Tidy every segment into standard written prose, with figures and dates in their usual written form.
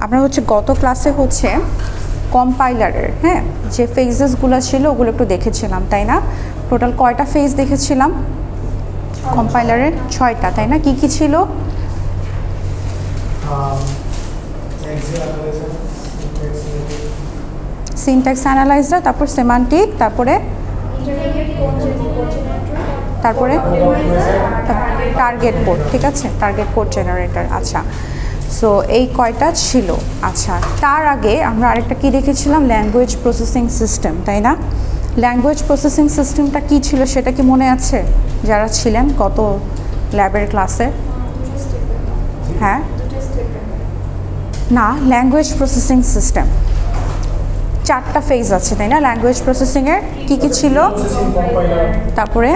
আমরা হচ্ছে গত ক্লাসে হচ্ছে কম্পাইলারের যে ফেজেসগুলো ছিল ওগুলো একটু দেখেছিলাম, তাই না? টোটাল কয়টা ফেজ দেখেছিলাম কম্পাইলারের? 6টা, তাই না? কি কি ছিল? সিনট্যাক্স অ্যানালাইজার, তারপর সেমান্টিক, তারপরে টার্গেট কোড। ঠিক আছে, টার্গেট কোড জেনারেটর। আচ্ছা, সো এই কয়টা ছিল। আচ্ছা, তার আগে আমরা আরেকটা কি দেখেছিলাম? ল্যাঙ্গুয়েজ প্রসেসিং সিস্টেম, তাই না? ল্যাঙ্গুয়েজ প্রসেসিং সিস্টেমটা কি ছিল সেটা কি মনে আছে যারা ছিলেন গত ল্যাবের ক্লাসে? হ্যাঁ না, ল্যাঙ্গুয়েজ প্রসেসিং সিস্টেম 4টা ফেজ আছে, তাই না? ল্যাঙ্গুয়েজ প্রসেসিংয়ের কি কি ছিল? তারপরে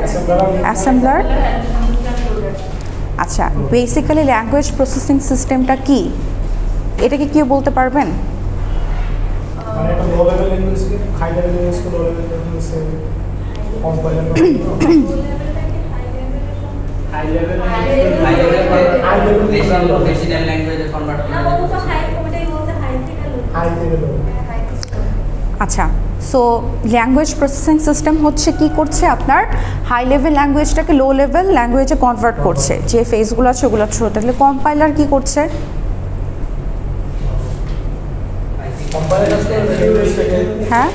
অ্যাসেম্বলার। আচ্ছা, বেসিক্যালি ল্যাঙ্গুয়েজ প্রসেসিং সিস্টেমটা কি এটাকে কেউ বলতে পারবেন? আচ্ছা, সো ল্যাঙ্গুয়েজ প্রসেসিং সিস্টেম হচ্ছে কি করছে, আপনার হাই লেভেল ল্যাঙ্গুয়েজটাকে লো লেভেল ল্যাঙ্গুয়েজে কনভার্ট করছে, যে ফেজগুলো আছে ওগুলো থ্রু। তাহলে কম্পাইলার কি করছে? হ্যাঁ,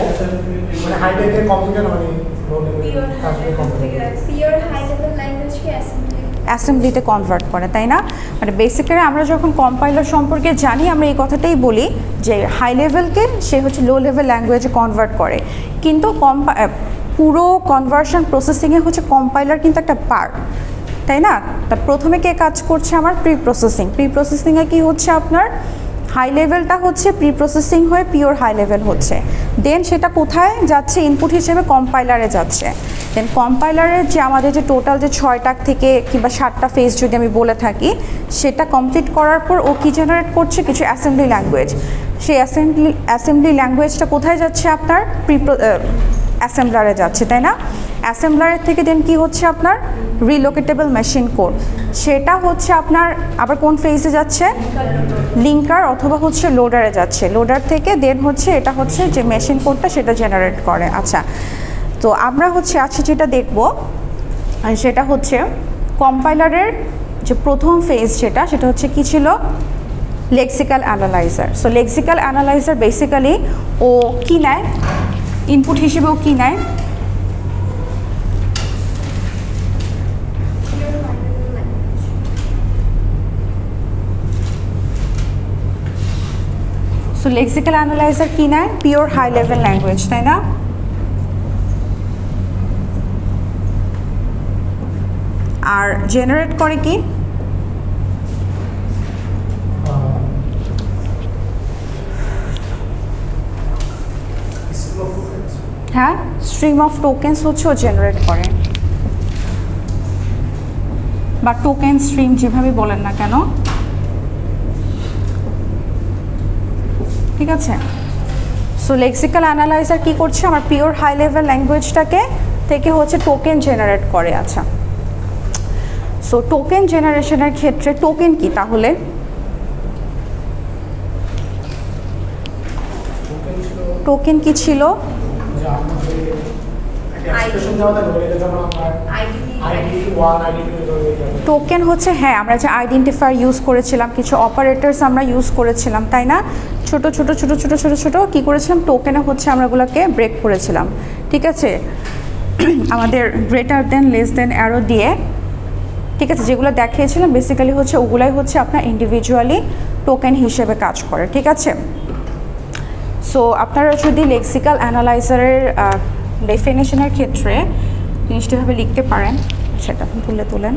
অ্যাসেম্বলিতে কনভার্ট করে, তাই না? মানে বেসিক্যালি আমরা যখন কম্পাইলার সম্পর্কে জানি আমরা এই কথাটাই বলি যে হাই লেভেলকে সে হচ্ছে লো লেভেল ল্যাঙ্গুয়েজে কনভার্ট করে, কিন্তু পুরো কনভার্সন প্রসেসিংয়ে হচ্ছে কম্পাইলার কিন্তু একটা পার্ট, তাই না? তা প্রথমে কে কাজ করছে? আমার প্রি প্রসেসিং। প্রি প্রসেসিংয়ে কি হচ্ছে? আপনার হাই লেভেলটা হচ্ছে প্রি প্রসেসিং হয়ে পিওর হাই লেভেল হচ্ছে, দেন সেটা কোথায় যাচ্ছে? ইনপুট হিসেবে কম্পাইলারে যাচ্ছে। দেন কম্পাইলারের যে আমাদের যে টোটাল যে 6টা থেকে কিংবা 7টা ফেজ যদি আমি বলে থাকি, সেটা কমপ্লিট করার পর ও কি জেনারেট করছে? কিছু অ্যাসেম্বলি ল্যাঙ্গুয়েজ। সেই অ্যাসেম্বলি ল্যাঙ্গুয়েজটা কোথায় যাচ্ছে? আপনার অ্যাসেম্বলারে যাচ্ছে, তাই না? অ্যাসেম্বলারের থেকে দেন কি হচ্ছে? আপনার রিলোকেটেবল মেশিন কোড, সেটা হচ্ছে আপনার আবার কোন ফেজে যাচ্ছে? লিঙ্কার অথবা হচ্ছে লোডারে যাচ্ছে। লোডার থেকে দেন হচ্ছে এটা হচ্ছে যে মেশিন কোডটা সেটা জেনারেট করে। আচ্ছা, তো আমরা হচ্ছে আজকে যেটা দেখব সেটা হচ্ছে কম্পাইলারের যে প্রথম ফেজ সেটা হচ্ছে কি ছিল? Lexical analyser. So lexical analyser basically ও কি নেয় ইনপুট হিসেবে? ও কি নেয়? সো লেক্সিক্যাল অ্যানালাইজার কি নেয়? পিওর হাই লেভেল ল্যাঙ্গুয়েজ, তাই না? আর জেনারেট করে কি? হ্যাঁ, স্ট্রিম অফ টোকেন্স হচ্ছে ও জেনারেট করে, বা টোকেন স্ট্রিম যেভাবে বলেন না কেন। ঠিক আছে, সো লেক্সিক্যাল অ্যানালাইজার কি করছে? আমার পিওর হাই লেভেল ল্যাঙ্গুয়েজটাকে থেকে হচ্ছে টোকেন জেনারেট করে। আচ্ছা, সো টোকেন জেনারেশনের ক্ষেত্রে টোকেন কি তাহলে? টোকেন কি ছিল? টোকেন হচ্ছে, হ্যাঁ, আমরা যে আইডেন্টিফায়ার ইউজ করেছিলাম, কিছু অপারেটরস আমরা ইউজ করেছিলাম, তাই না? ছোট ছোট ছোট ছোট ছোট ছোট কি করেছিলাম? টোকেনে হচ্ছে আমরা ওগুলোকে ব্রেক করেছিলাম। ঠিক আছে, আমাদের greater than, less than arrow দিয়ে, ঠিক আছে, যেগুলো দেখিয়েছিলাম বেসিক্যালি হচ্ছে ওগুলাই হচ্ছে আপনার ইন্ডিভিজুয়ালি টোকেন হিসেবে কাজ করে। ঠিক আছে, সো আপনারা যদি লেক্সিক্যাল অ্যানালাইজারের ডেফিনেশনের ক্ষেত্রে জিনিসটিভাবে লিখতে পারেন, সেটা তুলে তোলেন।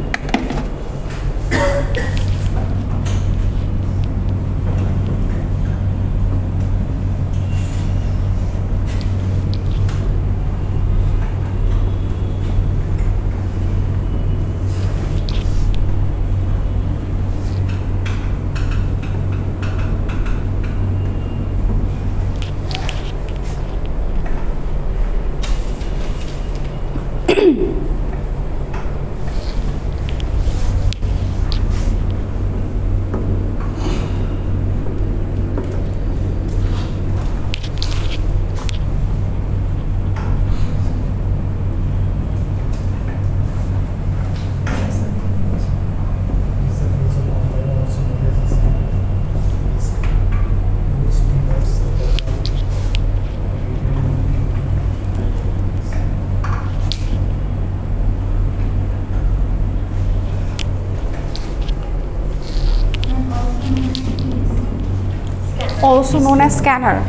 also known as scanner.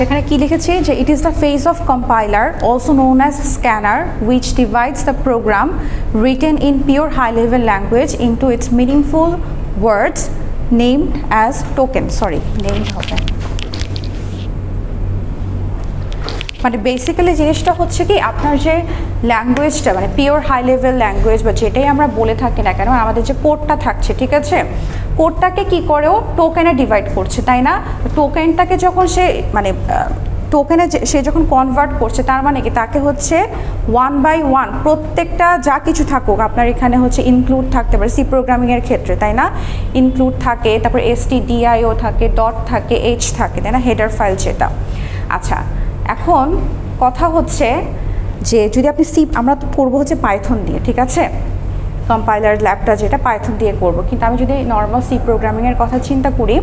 এখানে কি লিখেছি যে it is the phase of compiler also known as scanner which divides the program written in pure high level language into its meaningful words named as token named হবে মানে basically জিনিসটা হচ্ছে কি আপনার যে ল্যাঙ্গুয়েজটা মানে পিওর হাই লেভেল ল্যাঙ্গুয়েজ বা যেটাই আমরা বলে থাকি না কেন আমাদের যে কোডটা থাকছে ঠিক আছে কোডটাকে কি করেও টোকেনে ডিভাইড করছে তাই না টোকেনটাকে যখন সে মানে টোকেনে সে যখন কনভার্ট করছে তার মানে কি তাকে হচ্ছে 1 বাই 1 প্রত্যেকটা যা কিছু থাকুক আপনার এখানে হচ্ছে ইনক্লুড থাকতে পারে সি প্রোগ্রামিংয়ের ক্ষেত্রে তাই না ইনক্লুড থাকে তারপর stdio থাকে ডট থাকে h থাকে তাই না হেডার ফাইল যেটা আচ্ছা এখন কথা হচ্ছে যে যদি আপনি সি আমরা তো করবো হচ্ছে পাইথন দিয়ে ঠিক আছে কম্পাইলার ল্যাবটা যেটা পাইথন দিয়ে করব কিন্তু আমি যদি নর্মাল সি প্রোগ্রামিংয়ের কথা চিন্তা করি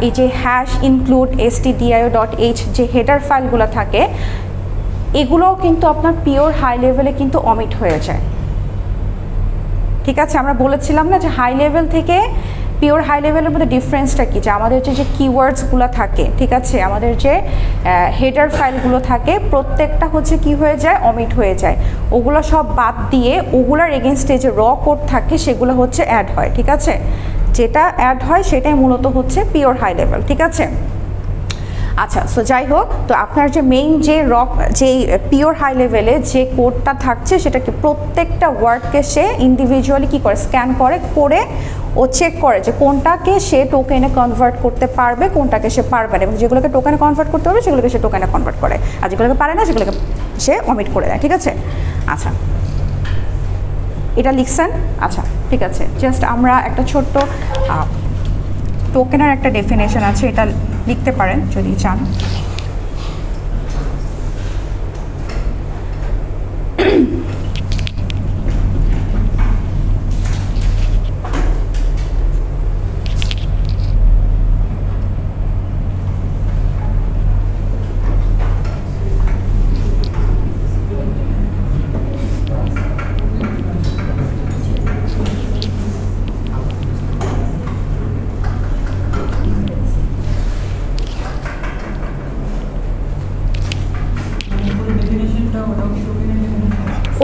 এই যে হ্যাশ ইনক্লুড stdio.h যে হেডার ফাইলগুলো থাকে এগুলোও কিন্তু আপনার পিওর হাই লেভেলে কিন্তু অমিট হয়ে যায় ঠিক আছে আমরা বলেছিলাম না যে হাই লেভেল থেকে পিওর হাই লেভেলের মধ্যে ডিফারেন্সটা কি যে আমাদের যে কিওয়ার্ডসগুলো থাকে ঠিক আছে আমাদের যে হেডার ফাইলগুলো থাকে প্রত্যেকটা হচ্ছে কি হয়ে যায় অমিট হয়ে যায় ওগুলো সব বাদ দিয়ে ওগুলার এগেনস্টে যে র কোড থাকে সেগুলো হচ্ছে অ্যাড হয় ঠিক আছে যেটা অ্যাড হয় সেটাই মূলত হচ্ছে পিওর হাই লেভেল ঠিক আছে আচ্ছা সো যাই হোক তো আপনার যে মেইন যে পিওর হাই লেভেলে যে কোডটা থাকছে সেটাকে প্রত্যেকটা ওয়ার্ডকে সে ইন্ডিভিজুয়ালি কি করে স্ক্যান করে ও চেক করে যে কোনটাকে সে টোকেনে কনভার্ট করতে পারবে কোনটাকে সে পারবে না এবং যেগুলোকে টোকেনে কনভার্ট করতে পারবে সেগুলোকে সে টোকেনে কনভার্ট করে আর যেগুলোকে পারে না সেগুলোকে সে অমিট করে দেয় ঠিক আছে আচ্ছা এটা লিখছেন আচ্ছা ঠিক আছে জাস্ট আমরা একটা ছোট্ট টোকেনের একটা ডেফিনেশন আছে এটা লিখতে পারেন যদি চান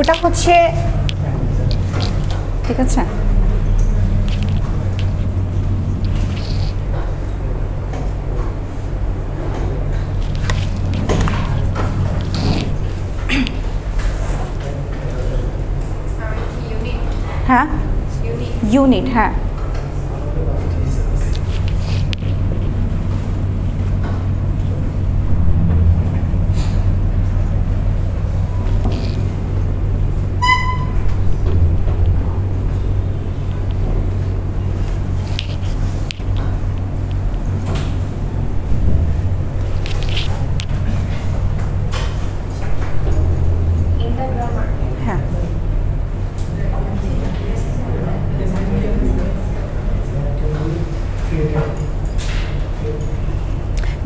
ওটা হচ্ছে ঠিক আছে হ্যাঁ ইউনিট হ্যাঁ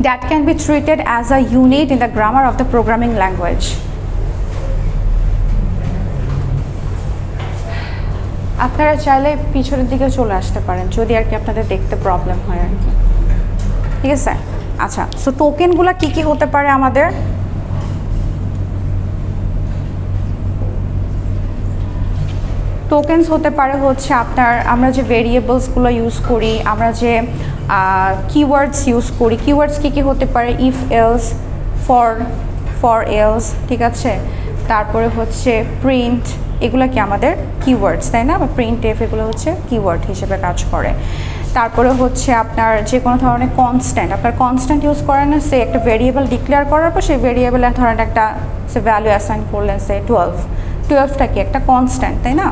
that can be treated as a unit in the grammar of the programming language. আপনারা চাইলে পিছনের দিকে চলে আসতে পারেন যদি আর কি আপনাদের দেখতে প্রবলেম হয় আর কি ঠিক আছে আচ্ছা সো টোকেনগুলো কি কি হতে পারে আমাদের টোকেনস হতে পারে হচ্ছে আপনার আমরা যে ভেরিয়েবলসগুলো ইউজ করি আমরা যে কিওয়ার্ডস ইউজ করি কিওয়ার্ডস কি হতে পারে ইফ এলস ফর এলস ঠিক আছে তারপরে হচ্ছে প্রিন্ট এগুলো কি আমাদের কিওয়ার্ডস তাই না বা প্রিন্ট এফ এগুলো হচ্ছে কিওয়ার্ড হিসেবে কাজ করে তারপরে হচ্ছে আপনার যে কোনো ধরনের কনস্ট্যান্ট, আপনার কনস্ট্যান্ট ইউজ করেন না, সে একটা ভেরিয়েবল ডিক্লেয়ার করার পর সেই ভেরিয়েবলের ধরেন একটা সে ভ্যালু অ্যাসাইন করলেন, সে 12টা কি একটা কনস্ট্যান্ট, তাই না?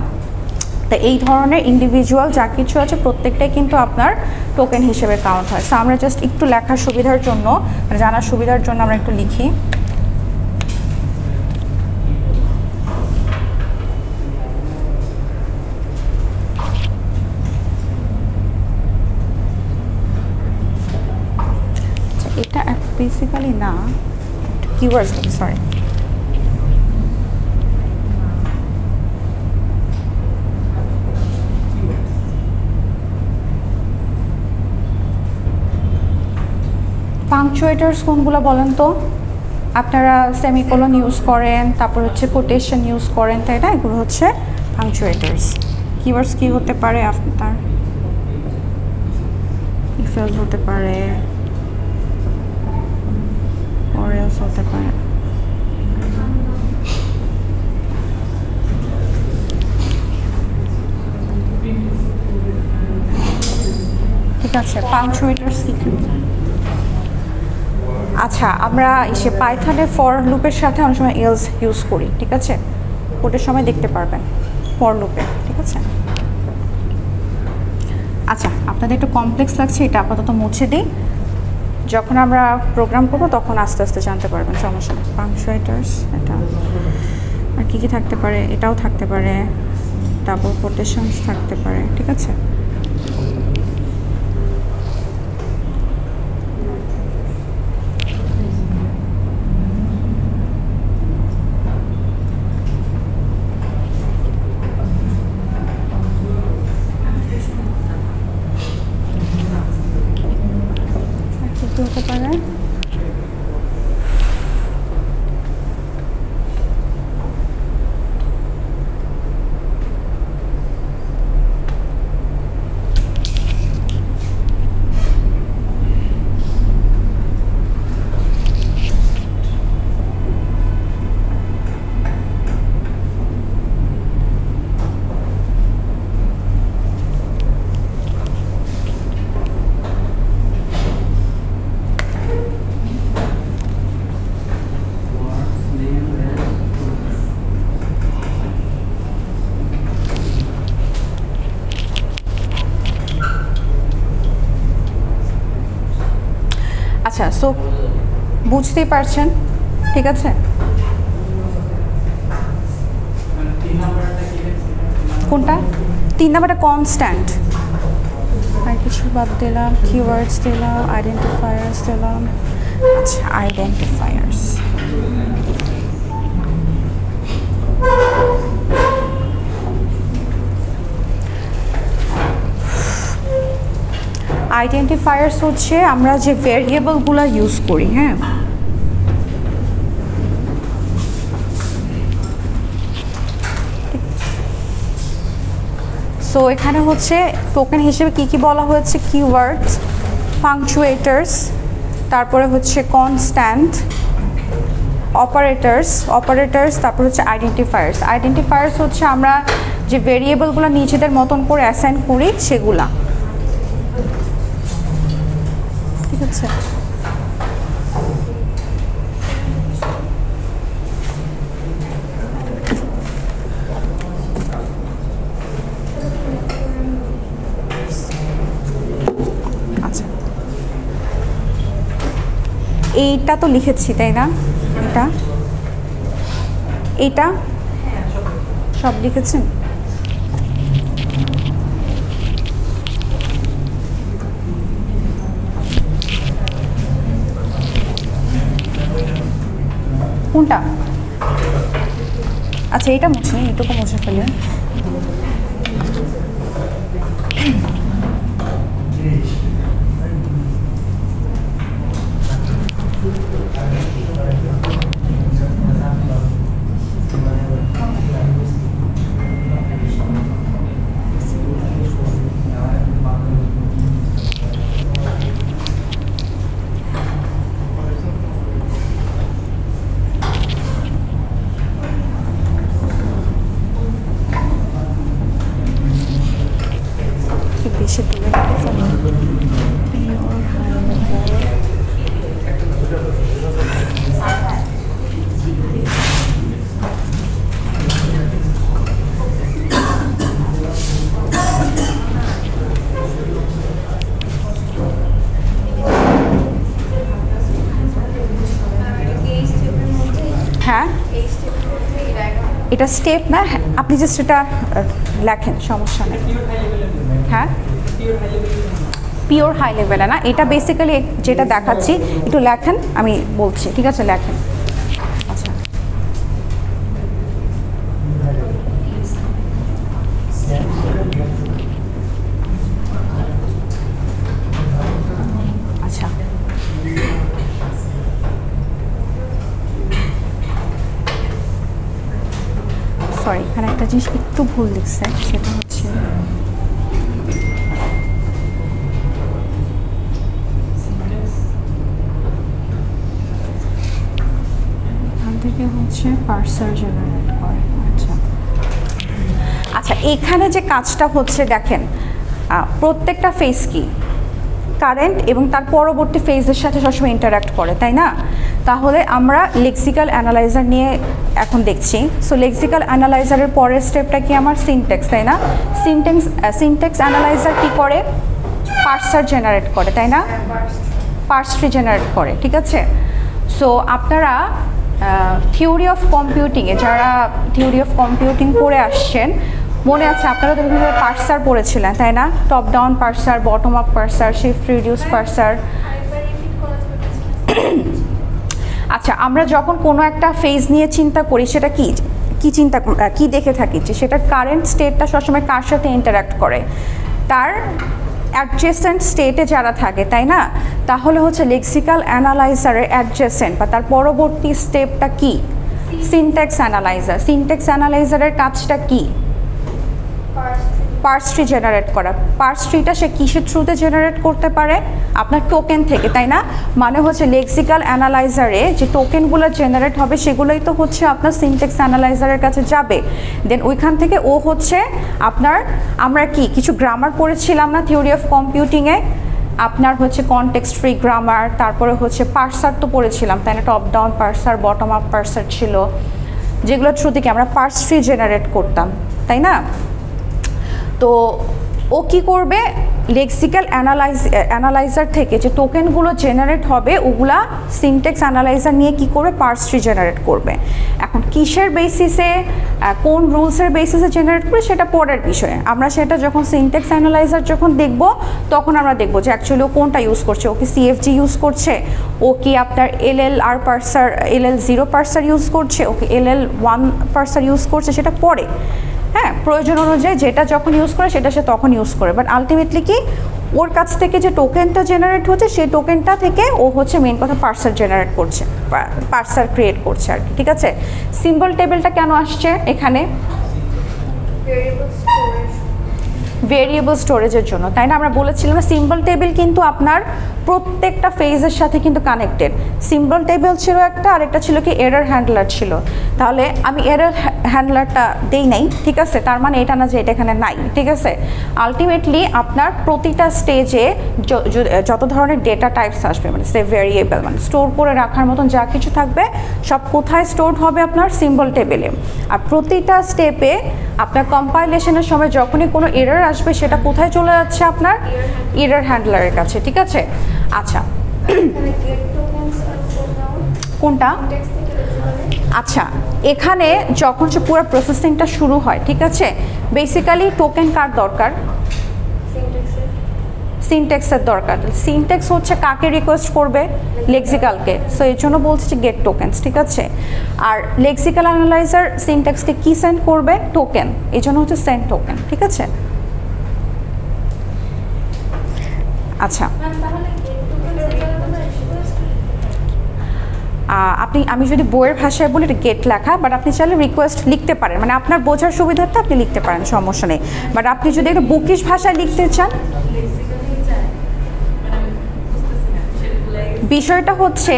তো এই ধরনের ইন্ডিভিজুয়াল যা কিছু আছে প্রত্যেকটাই কিন্তু আপনার টোকেন হিসেবে কাউন্ট হয়। সো আমরা জাস্ট একটু লেখার সুবিধার জন্য, জানার সুবিধার জন্য আমরা একটু লিখি। এটা বেসিক্যালি না, কিওয়ার্ডস লিখি, সরি। পাংচুয়েটার্স কোনগুলো বলেন তো? আপনারা সেমিকোলন ইউজ করেন, তারপর হচ্ছে কোটেশন ইউজ করেন, তাই না? এগুলো হচ্ছে পাংচুয়েটার্স। কিওয়ার্ডস কি হতে পারে আপনার? ইফ এলস হতে পারে, or else হতে পারে। ঠিক আছে, পাংচুয়েটার্স কি? আচ্ছা, আমরা এসে পাইথনের ফর লুপের সাথে অনেক সময় এলস ইউজ করি, ঠিক আছে? কোডের সময় দেখতে পারবেন ফর লুপে, ঠিক আছে? আচ্ছা, আপনাদের একটু কমপ্লেক্স লাগছে, এটা আপাতত মুছে দিই। যখন আমরা প্রোগ্রাম করবো তখন আস্তে আস্তে জানতে পারবেন, সমস্যা নেই। পাংচুয়েটার্স, এটা আর কী কী থাকতে পারে? এটাও থাকতে পারে, ডাবল কোটেশনস থাকতে পারে, ঠিক আছে? হতে পারে আচ্ছা, সো বুঝতেই পারছেন, ঠিক আছে? কোনটা? 3 নাম্বারটা কনস্ট্যান্ট। আর কিছু বাদ দিলাম, কিওয়ার্ডস দিলাম, আইডেন্টিফায়ার্স দিলাম। আচ্ছা, আইডেন্টিফায়ার্স। আইডেন্টিফায়ার্স হচ্ছে আমরা যে ভেরিয়েবলগুলো ইউজ করি, হ্যাঁ, সো এখানে হচ্ছে টোকেন হিসেবে কি কি বলা হয়েছে? কিওয়ার্ডস, পাংচুয়েটার্স, তারপরে হচ্ছে কনস্ট্যান্ট, অপারেটর্স, তারপর হচ্ছে আইডেন্টিফায়ার্স। আইডেন্টিফায়ার্স হচ্ছে আমরা যে ভেরিয়েবলগুলো নিজেদের মতন করে অ্যাসাইন করি সেগুলা, ঠিক আছে? আচ্ছা, এইটা তো লিখেছি, তাই না? এটা সব লিখেছেন? কোনটা? আচ্ছা, এটা মুছে, এটুকু মুছে ফেলে। এটা স্টেপ না, আপনি জাস্ট এটা লেখেন, সমস্যা নেই। হ্যাঁ, পিওর হাই লেভেলে না, এটা বেসিক্যালি যেটা দেখাচ্ছি একটু লেখেন, আমি বলছি, ঠিক আছে লেখেন। আচ্ছা আচ্ছা, সরি এখানে একটা জিনিস একটু ভুল লিখছে, সেটা হচ্ছে এখান থেকে হচ্ছে পার্সার জেনারেট করে। আচ্ছা আচ্ছা, এখানে যে কাজটা হচ্ছে দেখেন, প্রত্যেকটা ফেজ কি কারেন্ট এবং তার পরবর্তী ফেজের সাথে সবসময় ইন্টারাক্ট করে, তাই না? তাহলে আমরা লেক্সিক্যাল অ্যানালাইজার নিয়ে এখন দেখছি। সো লেক্সিক্যাল অ্যানালাইজারের পরের স্টেপটা কি আমার সিনট্যাক্স, তাই না? সিনট্যাক্স অ্যানালাইজার কি করে? পার্সার জেনারেট করে, তাই না? পার্স ট্রি জেনারেট করে, ঠিক আছে? সো আপনারা থিওরি অফ কম্পিউটিংয়ে যারা থিওরি অফ কম্পিউটিং পড়ে আসছেন, মনে আছে আপনারা তো বিভিন্ন পার্সার পড়েছিলেন, তাই না? Top down পার্সার, bottom up পার্সার, shift reduce পার্সার। আচ্ছা, আমরা যখন কোনো একটা ফেজ নিয়ে চিন্তা করি, সেটা কি দেখে থাকি যে সেটার কারেন্ট স্টেটটা সবসময় কার সাথে ইন্টারাক্ট করে? তার অ্যাডজেসেন্ট স্টেটে যারা থাকে, তাই না? তাহলে হচ্ছে লেক্সিক্যাল অ্যানালাইজারের অ্যাডজেসেন্ট বা তার পরবর্তী স্টেপটা কি? Syntax analyser. সিনট্যাক্স অ্যানালাইজারের কাজটা কি? পার্স ট্রি জেনারেট করা। পার্স ট্রিটা সে কিসের থ্রুতে জেনারেট করতে পারে? আপনার টোকেন থেকে, তাই না? মানে হচ্ছে লেক্সিক্যাল অ্যানালাইজারে যে টোকেনগুলো জেনারেট হবে সেগুলোই তো হচ্ছে আপনার সিনট্যাক্স অ্যানালাইজারের কাছে যাবে। দেন ওইখান থেকে ও হচ্ছে আপনার, আমরা কি কিছু গ্রামার পড়েছিলাম না থিওরি অফ কম্পিউটিংয়ে? আপনার হচ্ছে কনটেক্সট ফ্রি গ্রামার, তারপরে হচ্ছে পার্সার তো পড়েছিলাম, তাই না? টপ ডাউন পার্সার, বটম আপ পার্সার ছিল, যেগুলোর থ্রু থেকে আমরা পার্স ট্রি জেনারেট করতাম, তাই না? তো ও কি করবে? লেক্সিক্যাল অ্যানালাইজার থেকে যে টোকেনগুলো জেনারেট হবে ওগুলা সিনট্যাক্স অ্যানালাইজার নিয়ে কি করবে? পার্স ট্রি জেনারেট করবে। এখন কিসের বেসিসে, কোন রুলসের বেসিসে জেনারেট করবে সেটা পরের বিষয়ে। আমরা সেটা যখন সিনট্যাক্স অ্যানালাইজার যখন দেখব, তখন আমরা দেখব যে অ্যাকচুয়ালি ও কোনটা ইউজ করছে। ও কি CFG ইউজ করছে? ও কি আপনার LLR পার্সার, LL0 পার্সার ইউজ করছে? ও কি LL1 পার্সার ইউজ করছে? সেটা পরে, হ্যাঁ, প্রয়োজন অনুযায়ী যেটা যখন ইউজ করে সেটা সে তখন ইউজ করে। বাট আলটিমেটলি কি, ওর কাছ থেকে যে টোকেনটা জেনারেট হচ্ছে সেই টোকেনটা থেকে ও হচ্ছে মেন কথা পার্সার জেনারেট করছে, পার্সার ক্রিয়েট করছে আর কি, ঠিক আছে? সিম্বল টেবিলটা কেন আসছে এখানে? ভেরিয়েবল স্টোরেজের জন্য, তাই না? আমরা বলেছিলাম না সিম্বল টেবিল কিন্তু আপনার প্রত্যেকটা ফেজের সাথে কিন্তু কানেক্টেড। সিম্বল টেবিল ছিল একটা, আরেকটা ছিল কি এরর হ্যান্ডলার ছিল। তাহলে আমি এরর হ্যান্ডলারটা দেই নাই, ঠিক আছে? তার মানে এটা না যে এটা এখানে নাই, ঠিক আছে? আলটিমেটলি আপনার প্রতিটা স্টেজে যত ধরনের ডেটা টাইপস আসবে, মানে সে ভেরিয়েবল, মানে স্টোর করে রাখার মতন যা কিছু থাকবে সব কোথায় স্টোর হবে? আপনার সিম্বল টেবিলে। আর প্রতিটা স্টেপে আপনার কম্পাইলেশনের সময় যখনই কোনো এরর আসবে সেটা কোথায় চলে যাচ্ছে? আপনার এরর হ্যান্ডলারের কাছে, ঠিক আছে? আচ্ছা, কোনটা? আচ্ছা, এখানে যখন সে পুরো প্রসেসিংটা শুরু হয়, ঠিক আছে, বেসিক্যালি টোকেন কার দরকার? সিনট্যাক্সের দরকার। সিনট্যাক্স হচ্ছে কাকে রিকোয়েস্ট করবে? লেক্সিক্যালকে। সো এর জন্য বলছি যে গেট টোকেনস, ঠিক আছে? আর লেক্সিক্যাল অ্যানালাইজার সিনট্যাক্সকে কি সেন্ড করবে? টোকেন। এই জন্য হচ্ছে সেন্ড টোকেন, ঠিক আছে? আচ্ছা, আমি যদি বইয়ের ভাষায় বলি এটা গেট লেখা, বাট আপনি চাইলে রিকোয়েস্ট লিখতে পারেন, মানে আপনার বোঝার সুবিধার্থে আপনি লিখতে পারেন, সমস্যা নেই। বাট আপনি যদি একটা বুকিশ ভাষায় লিখতে চান, বিষয়টা হচ্ছে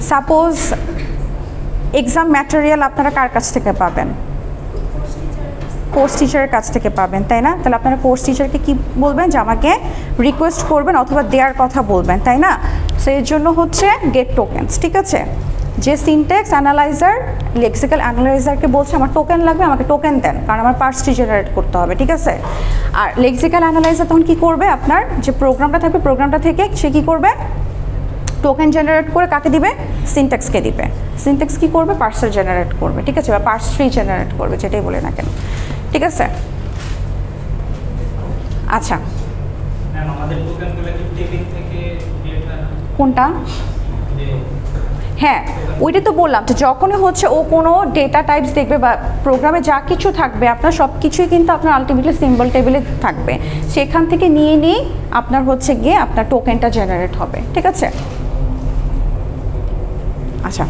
সাপোজ এক্সাম ম্যাটেরিয়াল আপনারা কার কাছ থেকে পাবেন? কোর্স টিচারের কাছ থেকে পাবেন, তাই না? তাহলে আপনারা কোর্স টিচারকে কি বলবেন? যে আমাকে রিকোয়েস্ট করবেন অথবা দেওয়ার কথা বলবেন, তাই না? সো এর জন্য হচ্ছে গেট টোকেনস, ঠিক আছে? যে সিনট্যাক্স অ্যানালাইজার লেক্সিক্যাল অ্যানালাইজারকে বলছে আমার টোকেন লাগবে, আমাকে টোকেন দেন, কারণ আমার পার্স ট্রি জেনারেট করতে হবে, ঠিক আছে? আর লেক্সিক্যাল অ্যানালাইজার তখন কী করবে? আপনার যে প্রোগ্রামটা থাকবে প্রোগ্রামটা থেকে সে কী করবে? টোকেন জেনারেট করে কাকে দিবে? সিনট্যাক্সকে দিবে। সিনট্যাক্স কী করবে? পার্সার জেনারেট করবে, ঠিক আছে, বা পার্স ট্রি জেনারেট করবে, যেটাই বলে না কেন, ঠিক আছে। আচ্ছা, কোনটা? হ্যাঁ, ওইটা তো বললাম, তো যখনই হচ্ছে ও কোনো ডেটা টাইপস দেখবে বা প্রোগ্রামে যা কিছু থাকবে আপনার সব কিছুই কিন্তু আপনার আলটিমেটলি সিম্বল টেবিলে থাকবে, সেখান থেকে নিয়ে আপনার হচ্ছে গিয়ে আপনার টোকেনটা জেনারেট হবে, ঠিক আছে। আচ্ছা,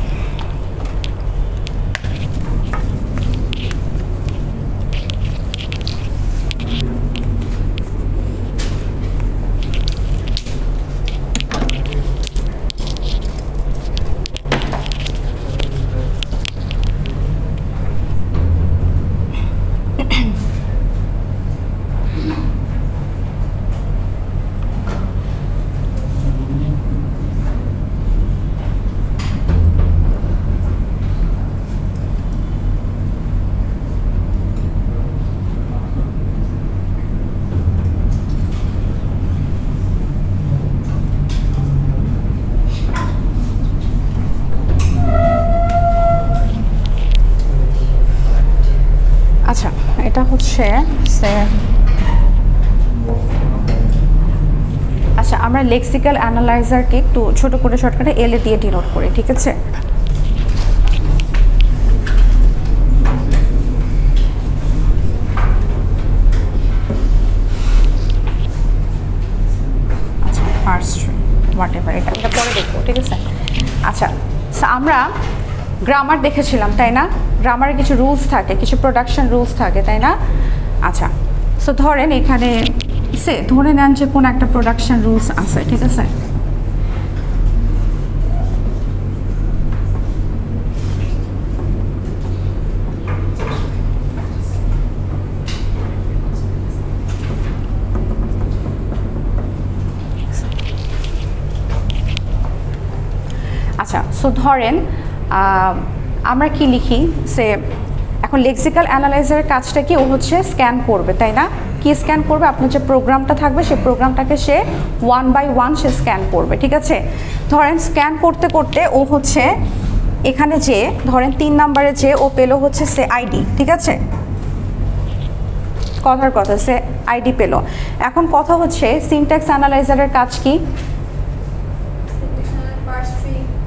আচ্ছা, এটা হচ্ছে আচ্ছা, আমরা লেক্সিক্যাল অ্যানালাইজারকে একটু ছোট করে শর্টকাটে এলএ দিয়ে ডিনোট করি, ঠিক আছে। আচ্ছা, পার্স ট্রি হোয়াট এভার, এটা পরে দেখবো, ঠিক আছে। আচ্ছা, আমরা গ্রামার দেখেছিলাম তাই না? গ্রামারে কিছু রুলস থাকে, কিছু প্রোডাকশন রুলস থাকে তাই না? আচ্ছা, সো ধরেন এখানে ধরে নেন যে কোনো একটা প্রোডাকশন রুলস আছে, ঠিক আছে। আচ্ছা, সো ধরেন আমরা কি লিখি, এখন লেক্সিক্যাল অ্যানালাইজারের কাজটা কি, ও হচ্ছে স্ক্যান করবে তাই না? কি স্ক্যান করবে? আপনার যে প্রোগ্রামটা থাকবে সেই প্রোগ্রামটাকে সে 1 বাই 1 সে স্ক্যান করবে, ঠিক আছে। ধরেন স্ক্যান করতে করতে ও হচ্ছে এখানে যে ধরেন 3 নম্বরে যে ও পেলো হচ্ছে আইডি, ঠিক আছে, কথার কথা আইডি পেলো। এখন কথা হচ্ছে সিনট্যাক্স অ্যানালাইজারের কাজ কি?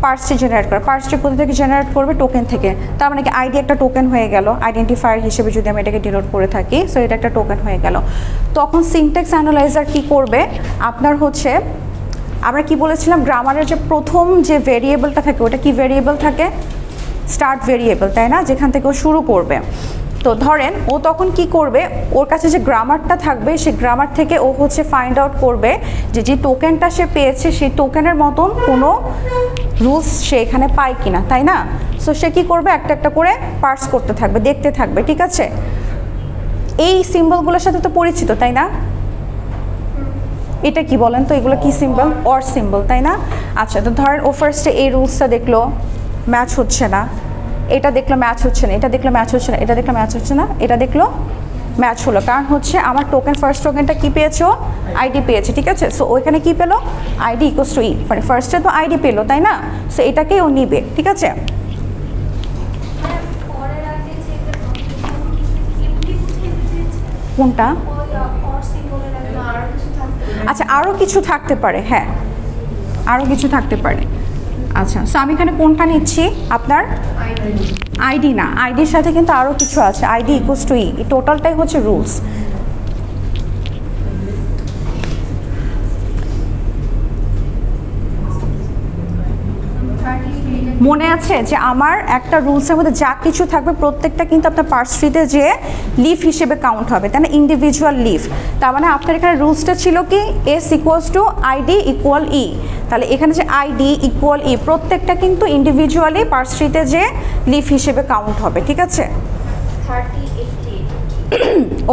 পার্স ট্রি জেনারেট করে। পার্স ট্রি কোথা থেকে জেনারেট করবে? টোকেন থেকে। তার মানে কি আইডি একটা টোকেন হয়ে গেল, আইডেন্টিফায়ার হিসেবে যদি আমি এটাকে ডিনোট করে থাকি, সো এটা একটা টোকেন হয়ে গেল। তখন সিনট্যাক্স অ্যানালাইজার কি করবে? আপনার হচ্ছে আমরা কি বলেছিলাম, গ্রামারের যে প্রথম যে ভেরিয়েবলটা থাকে ওটা কি ভেরিয়েবল থাকে? স্টার্ট ভেরিয়েবল তাই না, যেখান থেকে ও শুরু করবে। তো ধরেন ও তখন কি করবে, ওর কাছে যে গ্রামারটা থাকবে সেই গ্রামার থেকে ও হচ্ছে ফাইন্ড আউট করবে যে যে টোকেনটা সে পেয়েছে সেই টোকেনের মতন কোনো রুলস সে এখানে পায় কিনা, তাই না। সো সে কী করবে, একটা একটা করে পার্স করতে থাকবে, দেখতে থাকবে, ঠিক আছে। এই সিম্বলগুলোর সাথে তো পরিচিত তাই না? এটা কি বলেন তো, এগুলো কি সিম্বল? অর সিম্বল তাই না। আচ্ছা, তো ধরেন ও ফার্স্টে এই রুলসটা দেখলো, ম্যাচ হচ্ছে না, এটা দেখলো ম্যাচ হচ্ছে না, এটা দেখলো ম্যাচ হচ্ছে না, এটা দেখলো ম্যাচ হচ্ছে না, এটা দেখলো ম্যাচ হলো, কারণ হচ্ছে আমার টোকেন ফার্স্ট টোকেনটা কী পেয়েছে? আইডি পেয়েছে, ঠিক আছে। সো ওইখানে কী পেলো? আইডি ইকুয়ালস টু ই, মানে ফার্স্টে তো আইডি পেলো তাই না, সো এটাকেই ও নিবে, ঠিক আছে। কোনটা? আচ্ছা, আরও কিছু থাকতে পারে, হ্যাঁ আরও কিছু থাকতে পারে। আচ্ছা, সো আমি এখানে কোনটা নিচ্ছি? আপনার আইডি না, আইডির সাথে কিন্তু আরও কিছু আছে, আইডি ইকুয়ালস টু ই, টোটালটাই হচ্ছে রুলস। মনে আছে যে আমার একটা রুলসের মধ্যে যা কিছু থাকবে প্রত্যেকটা কিন্তু আপনার পার্স ট্রিতে যে লিফ হিসেবে কাউন্ট হবে তাই না, ইন্ডিভিজুয়াল লিফ। তার মানে আপনার এখানে রুলসটা ছিল কি, S equals to ID equal E, তাহলে এখানে যে আইডি ইকুয়াল ই প্রত্যেকটা কিন্তু ইন্ডিভিজুয়ালি পার্স ট্রিতে যে লিফ হিসেবে কাউন্ট হবে, ঠিক আছে।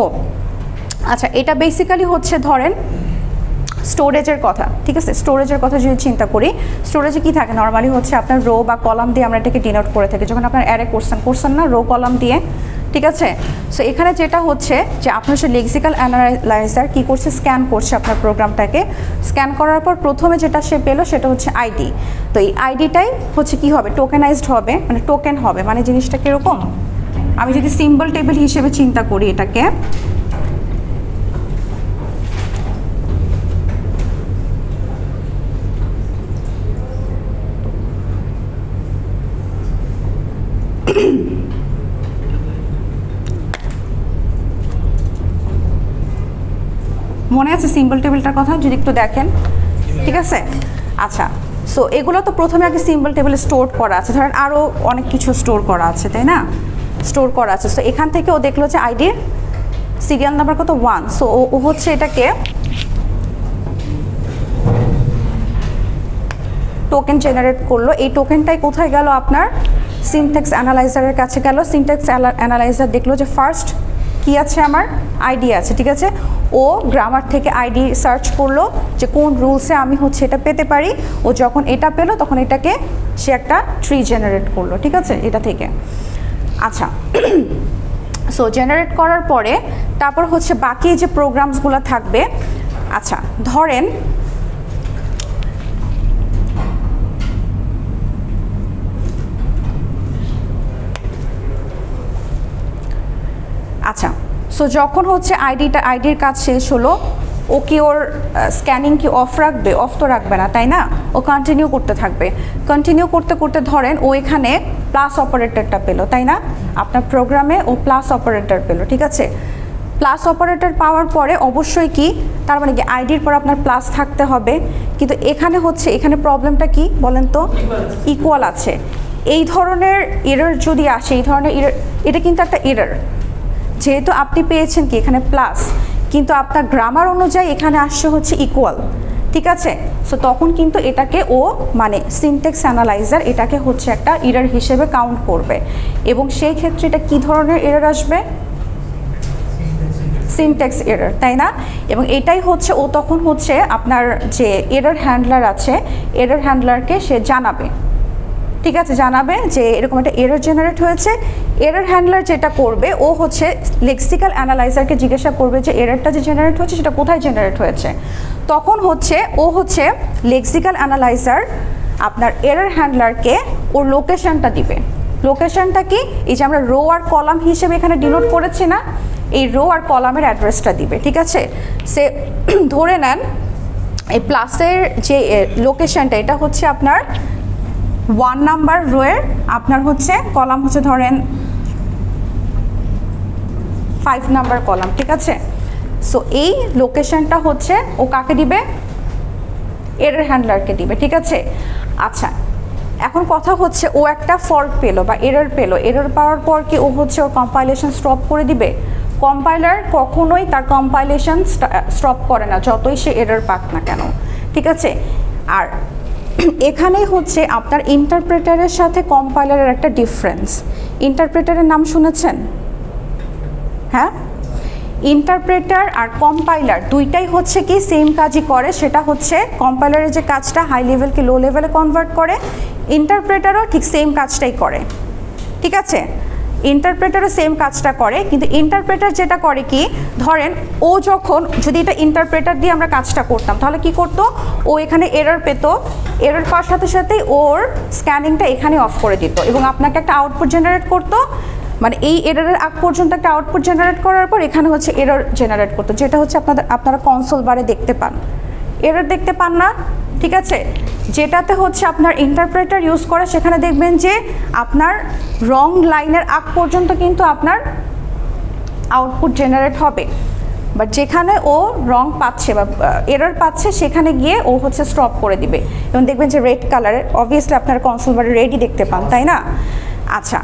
ও আচ্ছা, এটা বেসিক্যালি হচ্ছে ধরেন স্টোরেজের কথা, ঠিক আছে। স্টোরেজের কথা যদি চিন্তা করি, স্টোরেজে কি থাকে নর্মালি হচ্ছে আপনার রো বা কলাম দিয়ে আমরা এটাকে ডিনোট করে থাকি। যখন আপনার অ্যারে করছেন না রো কলাম দিয়ে, ঠিক আছে। সো এখানে যেটা হচ্ছে যে আপনার সে লেক্সিক্যাল অ্যানালাইজার কী করছে, স্ক্যান করছে আপনার প্রোগ্রামটাকে। স্ক্যান করার পর প্রথমে যেটা সে পেলো সেটা হচ্ছে আইডি। তো এই আইডিটাই হচ্ছে কি হবে, টোকেনাইজড হবে, মানে টোকেন হবে। মানে জিনিসটা কীরকম, আমি যদি সিম্বল টেবিল হিসেবে চিন্তা করি এটাকে, মনে আছে সিম্বল টেবিলটার কথা, যদি একটু দেখেন, ঠিক আছে। আচ্ছা, সো এগুলো তো প্রথমে আগে সিম্বল টেবিলে স্টোর করা আছে, ধরেন আরও অনেক কিছু স্টোর করা আছে, তাই না, স্টোর করা আছে। সো এখান থেকে ও দেখলো যে আইডির সিরিয়াল নাম্বার কত 1, সো ও হচ্ছে এটাকে টোকেন জেনারেট করলো। এই টোকেনটাই কোথায় গেল, আপনার সিনট্যাক্স অ্যানালাইজারের কাছে গেল। সিনট্যাক্স অ্যানালাইজার দেখলো যে ফার্স্ট কি আছে, আমার আইডি আছে, ঠিক আছে। ও গ্রামার থেকে আইডি সার্চ করলো যে কোন রুলসে আমি হচ্ছে এটা পেতে পারি। ও যখন এটা পেলো তখন এটাকে সে একটা ট্রি জেনারেট করলো, ঠিক আছে, এটা থেকে। আচ্ছা, সো জেনারেট করার পরে তারপর হচ্ছে বাকি যে প্রোগ্রামসগুলো থাকবে। আচ্ছা, ধরেন আচ্ছা, সো যখন হচ্ছে আইডির কাজ শেষ হলো, ও কি ওর স্ক্যানিং কি অফ রাখবে? অফ তো রাখবে না, তাই না, ও কন্টিনিউ করতে থাকবে। কন্টিনিউ করতে করতে ধরেন ও এখানে প্লাস অপারেটরটা পেলো, তাই না, আপনার প্রোগ্রামে ও প্লাস অপারেটর পেলো, ঠিক আছে। প্লাস অপারেটর পাওয়ার পরে অবশ্যই কি, তার মানে কি আইডির পর আপনার প্লাস থাকতে হবে। কিন্তু এখানে হচ্ছে, এখানে প্রবলেমটা কি বলেন তো, ইকুয়াল আছে। এই ধরনের এরর যদি আসে, এই ধরনের এরর, এটা কিন্তু একটা এরর। যেহেতু আপনি পেয়েছেন কি এখানে প্লাস, কিন্তু আপনার গ্রামার অনুযায়ী এখানে আসছে হচ্ছে ইকুয়াল, ঠিক আছে। সো তখন কিন্তু এটাকে ও মানে সিনট্যাক্স অ্যানালাইজার এটাকে হচ্ছে একটা এরর হিসেবে কাউন্ট করবে। এবং সেই ক্ষেত্রে এটা কী ধরনের এরর আসবে, সিনট্যাক্স এরর, তাই না। এবং এটাই হচ্ছে ও তখন হচ্ছে আপনার যে এরর হ্যান্ডলার আছে, এরর হ্যান্ডলারকে সে জানাবে, ঠিক আছে, জানাবে যে এরকম একটা এরর জেনারেট হয়েছে। এরর হ্যান্ডলার যেটা করবে, ও হচ্ছে লেক্সিক্যাল অ্যানালাইজারকে জিজ্ঞাসা করবে যে এররটা যে জেনারেট হচ্ছে সেটা কোথায় জেনারেট হয়েছে। তখন হচ্ছে ও হচ্ছে লেক্সিক্যাল অ্যানালাইজার আপনার এরর হ্যান্ডলারকে ওর লোকেশনটা দিবে। লোকেশনটা কি, এই যে আমরা রো আর কলাম হিসেবে এখানে ডিনোট করেছি না, এই রো আর কলামের অ্যাড্রেসটা দিবে, ঠিক আছে। সে ধরে নেন এই প্লাসের যে লোকেশনটা, এটা হচ্ছে আপনার 1 নাম্বার রোয়ের, আপনার হচ্ছে কলাম হচ্ছে ধরেন 5 নাম্বার কলাম, ঠিক আছে। সো এই লোকেশনটা হচ্ছে ও কাকে দিবে, এরর হ্যান্ডলারকে দিবে, ঠিক আছে। আচ্ছা, এখন কথা হচ্ছে ও একটা ফল্ট পেলো বা এরর পেলো, এরর পাওয়ার পর কি ও হচ্ছে ওর কম্পাইলেশন স্টপ করে দিবে? কম্পাইলার কখনোই তার কম্পাইলেশন স্টপ করে না, যতই সে এরর পাক না কেন, ঠিক আছে। আর এখানেই হচ্ছে আপনার ইন্টারপ্রেটারের সাথে কম্পাইলারের একটা ডিফারেন্স। ইন্টারপ্রেটারের নাম শুনেছেন? হ্যাঁ, ইন্টারপ্রেটার আর কম্পাইলার দুইটাই হচ্ছে কি সেম কাজই করে। সেটা হচ্ছে কম্পাইলারের যে কাজটা হাই লেভেলকে লো লেভেলে কনভার্ট করে, ইন্টারপ্রেটারও ঠিক সেম কাজটাই করে, ঠিক আছে। ইন্টারপ্রেটারও সেম কাজটা করে, কিন্তু ইন্টারপ্রেটার যেটা করে কি, ধরেন ও যখন, যদি এটা ইন্টারপ্রেটার দিয়ে আমরা কাজটা করতাম তাহলে কি করতো, ও এখানে এরর পেতো, এরর পাওয়ার সাথে সাথেই ওর স্ক্যানিংটা এখানে অফ করে দিত এবং আপনাকে একটা আউটপুট জেনারেট করতো। মানে এই এররের আগ পর্যন্ত একটা আউটপুট জেনারেট করার পর এখানে হচ্ছে এরর জেনারেট করতো, যেটা হচ্ছে আপনারা কনসোল বারে দেখতে পান। এরর দেখতে পান না, ঠিক আছে। যেটাতে হচ্ছে আপনার ইন্টারপ্রেটার ইউজ করে সেখানে দেখবেন যে আপনার রং লাইনের আগ পর্যন্ত কিন্তু আপনার আউটপুট জেনারেট হবে, বাট যেখানে ও রং পাচ্ছে বা এরর পাচ্ছে সেখানে গিয়ে ও হচ্ছে স্টপ করে দিবে এবং দেখবেন যে রেড কালারের, অবভিয়াসলি আপনার কনসোল বারে রেডই দেখতে পান, তাই না। আচ্ছা,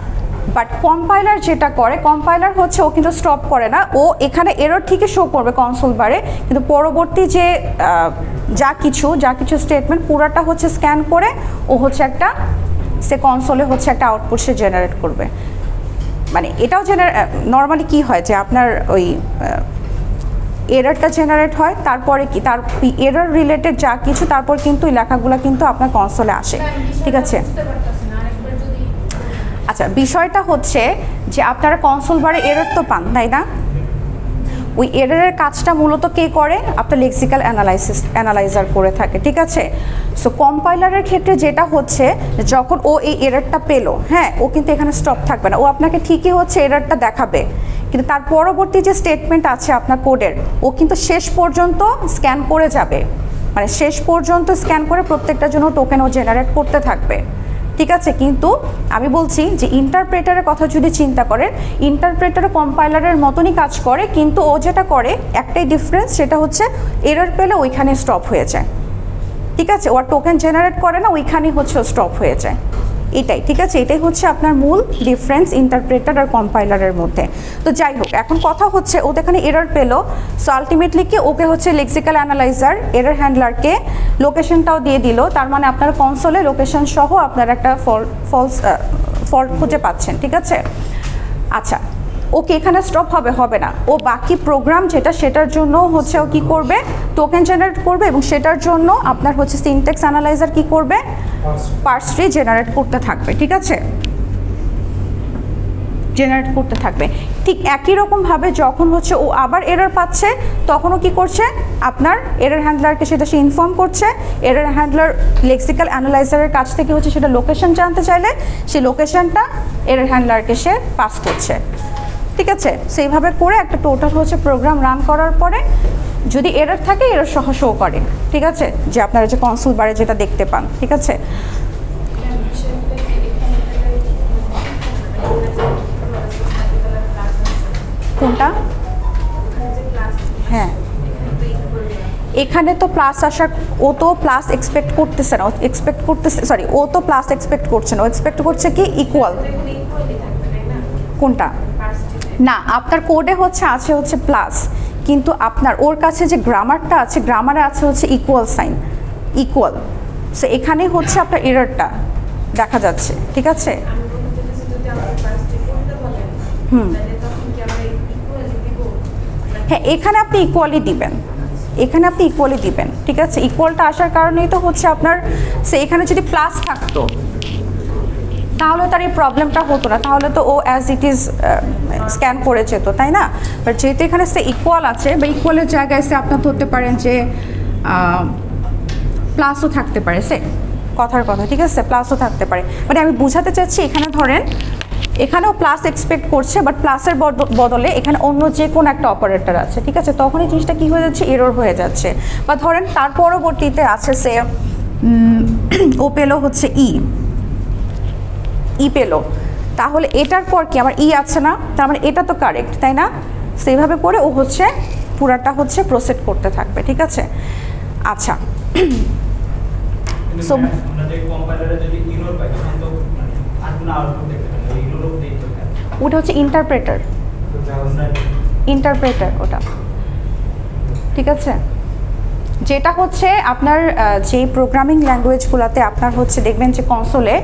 বাট কম্পাইলার যেটা করে, কম্পাইলার হচ্ছে ও কিন্তু স্টপ করে না, ও এখানে এরর ঠিকই শো করবে কনসোল বারে, কিন্তু পরবর্তী যে যা কিছু স্টেটমেন্ট পুরাটা হচ্ছে স্ক্যান করে ও হচ্ছে একটা সে কনসোলে হচ্ছে একটা আউটপুট সে জেনারেট করবে। মানে এটাও নর্মালি কি হয় যে আপনার ওই এররটা জেনারেট হয়, তারপরে কি তার এরর রিলেটেড যা কিছু, তারপর কিন্তু এই লেখাগুলো কিন্তু আপনার কনসোলে আসে, ঠিক আছে। আচ্ছা, আচ্ছা, বিষয়টা হচ্ছে যে আপনারা কনসোল বারে এরর তো পান, তাই না? ওই এররের কাজটা মূলত কে করে? আপনার লেক্সিক্যাল অ্যানালাইজার করে থাকে, ঠিক আছে? সো কম্পাইলারের ক্ষেত্রে যেটা হচ্ছে, যখন ও এই এররটা পেলো, হ্যাঁ, ও কিন্তু এখানে স্টপ থাকবে না, ও আপনাকে ঠিকই হচ্ছে এররটা দেখাবে, কিন্তু তার পরবর্তী যে স্টেটমেন্ট আছে আপনার কোডের, ও কিন্তু শেষ পর্যন্ত স্ক্যান করে যাবে, মানে শেষ পর্যন্ত স্ক্যান করে প্রত্যেকটার জন্য টোকেন ও জেনারেট করতে থাকবে, ঠিক আছে? কিন্তু আমি বলছি যে ইন্টারপ্রেটারের কথা যদি চিন্তা করেন, ইন্টারপ্রেটারও কম্পাইলারের মতনই কাজ করে, কিন্তু ও যেটা করে একটাই ডিফারেন্স, সেটা হচ্ছে এরর পেলে ওইখানে স্টপ হয়ে যায়, ঠিক আছে? ওর টোকেন জেনারেট করে না, ওইখানেই হচ্ছে স্টপ হয়ে যায়, এটাই, ঠিক আছে? এটাই হচ্ছে আপনার মূল ডিফারেন্স ইন্টারপ্রেটার আর কম্পাইলারের মধ্যে। তো যাই হোক, এখন কথা হচ্ছে ও এখানে এরর পেলো, সো আলটিমেটলি কি ওকে হচ্ছে লেক্সিক্যাল অ্যানালাইজার এরর হ্যান্ডলারকে লোকেশনটাও দিয়ে দিল, তার মানে আপনার কনসোলে লোকেশন সহ আপনার একটা ফল্ট খুঁজে পাচ্ছেন, ঠিক আছে? আচ্ছা, ওকে এখানে স্টপ হবে না, ও বাকি প্রোগ্রাম যেটা সেটার জন্য হচ্ছে ও কী করবে, টোকেন জেনারেট করবে, এবং সেটার জন্য আপনার হচ্ছে সিনট্যাক্স অ্যানালাইজার কী করবে, পার্স ট্রি জেনারেট করতে থাকবে, ঠিক আছে? জেনারেট করতে থাকবে। ঠিক একই রকমভাবে যখন হচ্ছে ও আবার এরর পাচ্ছে, তখনও কি করছে, আপনার এরর হ্যান্ডলারকে সেটা সে ইনফর্ম করছে, এরর হ্যান্ডলার লেক্সিক্যাল অ্যানালাইজারের কাছ থেকে হচ্ছে সেটা লোকেশন জানতে চাইলে সেই লোকেশনটা এরর হ্যান্ডলারকে সে পাস করছে, ঠিক আছে? সেইভাবে করে একটা টোটাল হচ্ছে প্রোগ্রাম রান করার পরে যদি এরর থাকে এরর সহ শো করে, ঠিক আছে? যে আপনারা যে কনসোল বারে যেটা দেখতে পান, ঠিক আছে? কোনটা? হ্যাঁ, এখানে তো প্লাস আসার, ও তো প্লাস এক্সপেক্ট করতেছে না, ও তো প্লাস এক্সপেক্ট করছে না, ও এক্সপেক্ট করছে কি ইকুয়াল। কোনটা? না, আপনার কোডে আছে হচ্ছে প্লাস, কিন্তু আপনার ওর কাছে যে গ্রামারটা আছে, গ্রামারে আছে হচ্ছে ইকুয়াল সাইন, ইকুয়াল। সো এখানে হচ্ছে আপনার এররটা দেখা যাচ্ছে, ঠিক আছে? হ্যাঁ, এখানে আপনি ইকুয়ালি দিবেন, ঠিক আছে? ইকুয়ালটা আসার কারণেই তো হচ্ছে আপনার, এখানে যদি প্লাস থাকতো তাহলে তার এই প্রবলেমটা হতো না, তাহলে তো ও অ্যাজ ইট ইজ স্ক্যান করে যেত, তাই না? বাট যেহেতু এখানে ইকুয়াল আছে, বা ইকুয়ালের জায়গায় আপনার ধরতে পারেন যে প্লাসও থাকতে পারে, কথার কথা, ঠিক আছে? প্লাসও থাকতে পারে, মানে আমি বোঝাতে চাচ্ছি এখানে ধরেন এখানেও প্লাস এক্সপেক্ট করছে, বাট প্লাসের বদলে এখানে অন্য যে কোনো একটা অপারেটর আছে, ঠিক আছে? তখন এই জিনিসটা কী হয়ে যাচ্ছে, এরর হয়ে যাচ্ছে। বা ধরেন তার পরবর্তীতে আছে ও পেলো হচ্ছে ই পেলো, তাহলে এটার পর কি আমার আছে না, তার মানে এটা তো কারেক্ট, তাই না? সেইভাবে করে ও হচ্ছে পুরাটা হচ্ছে প্রসেড করতে থাকবে, ঠিক আছে? আচ্ছা, সো ওটা হচ্ছে ইন্টারপ্রেটার ওটা, ঠিক আছে? যেটা হচ্ছে আপনার যে প্রোগ্রামিং ল্যাঙ্গুয়েজগুলোতে আপনার হচ্ছে দেখবেন যে কনসোলে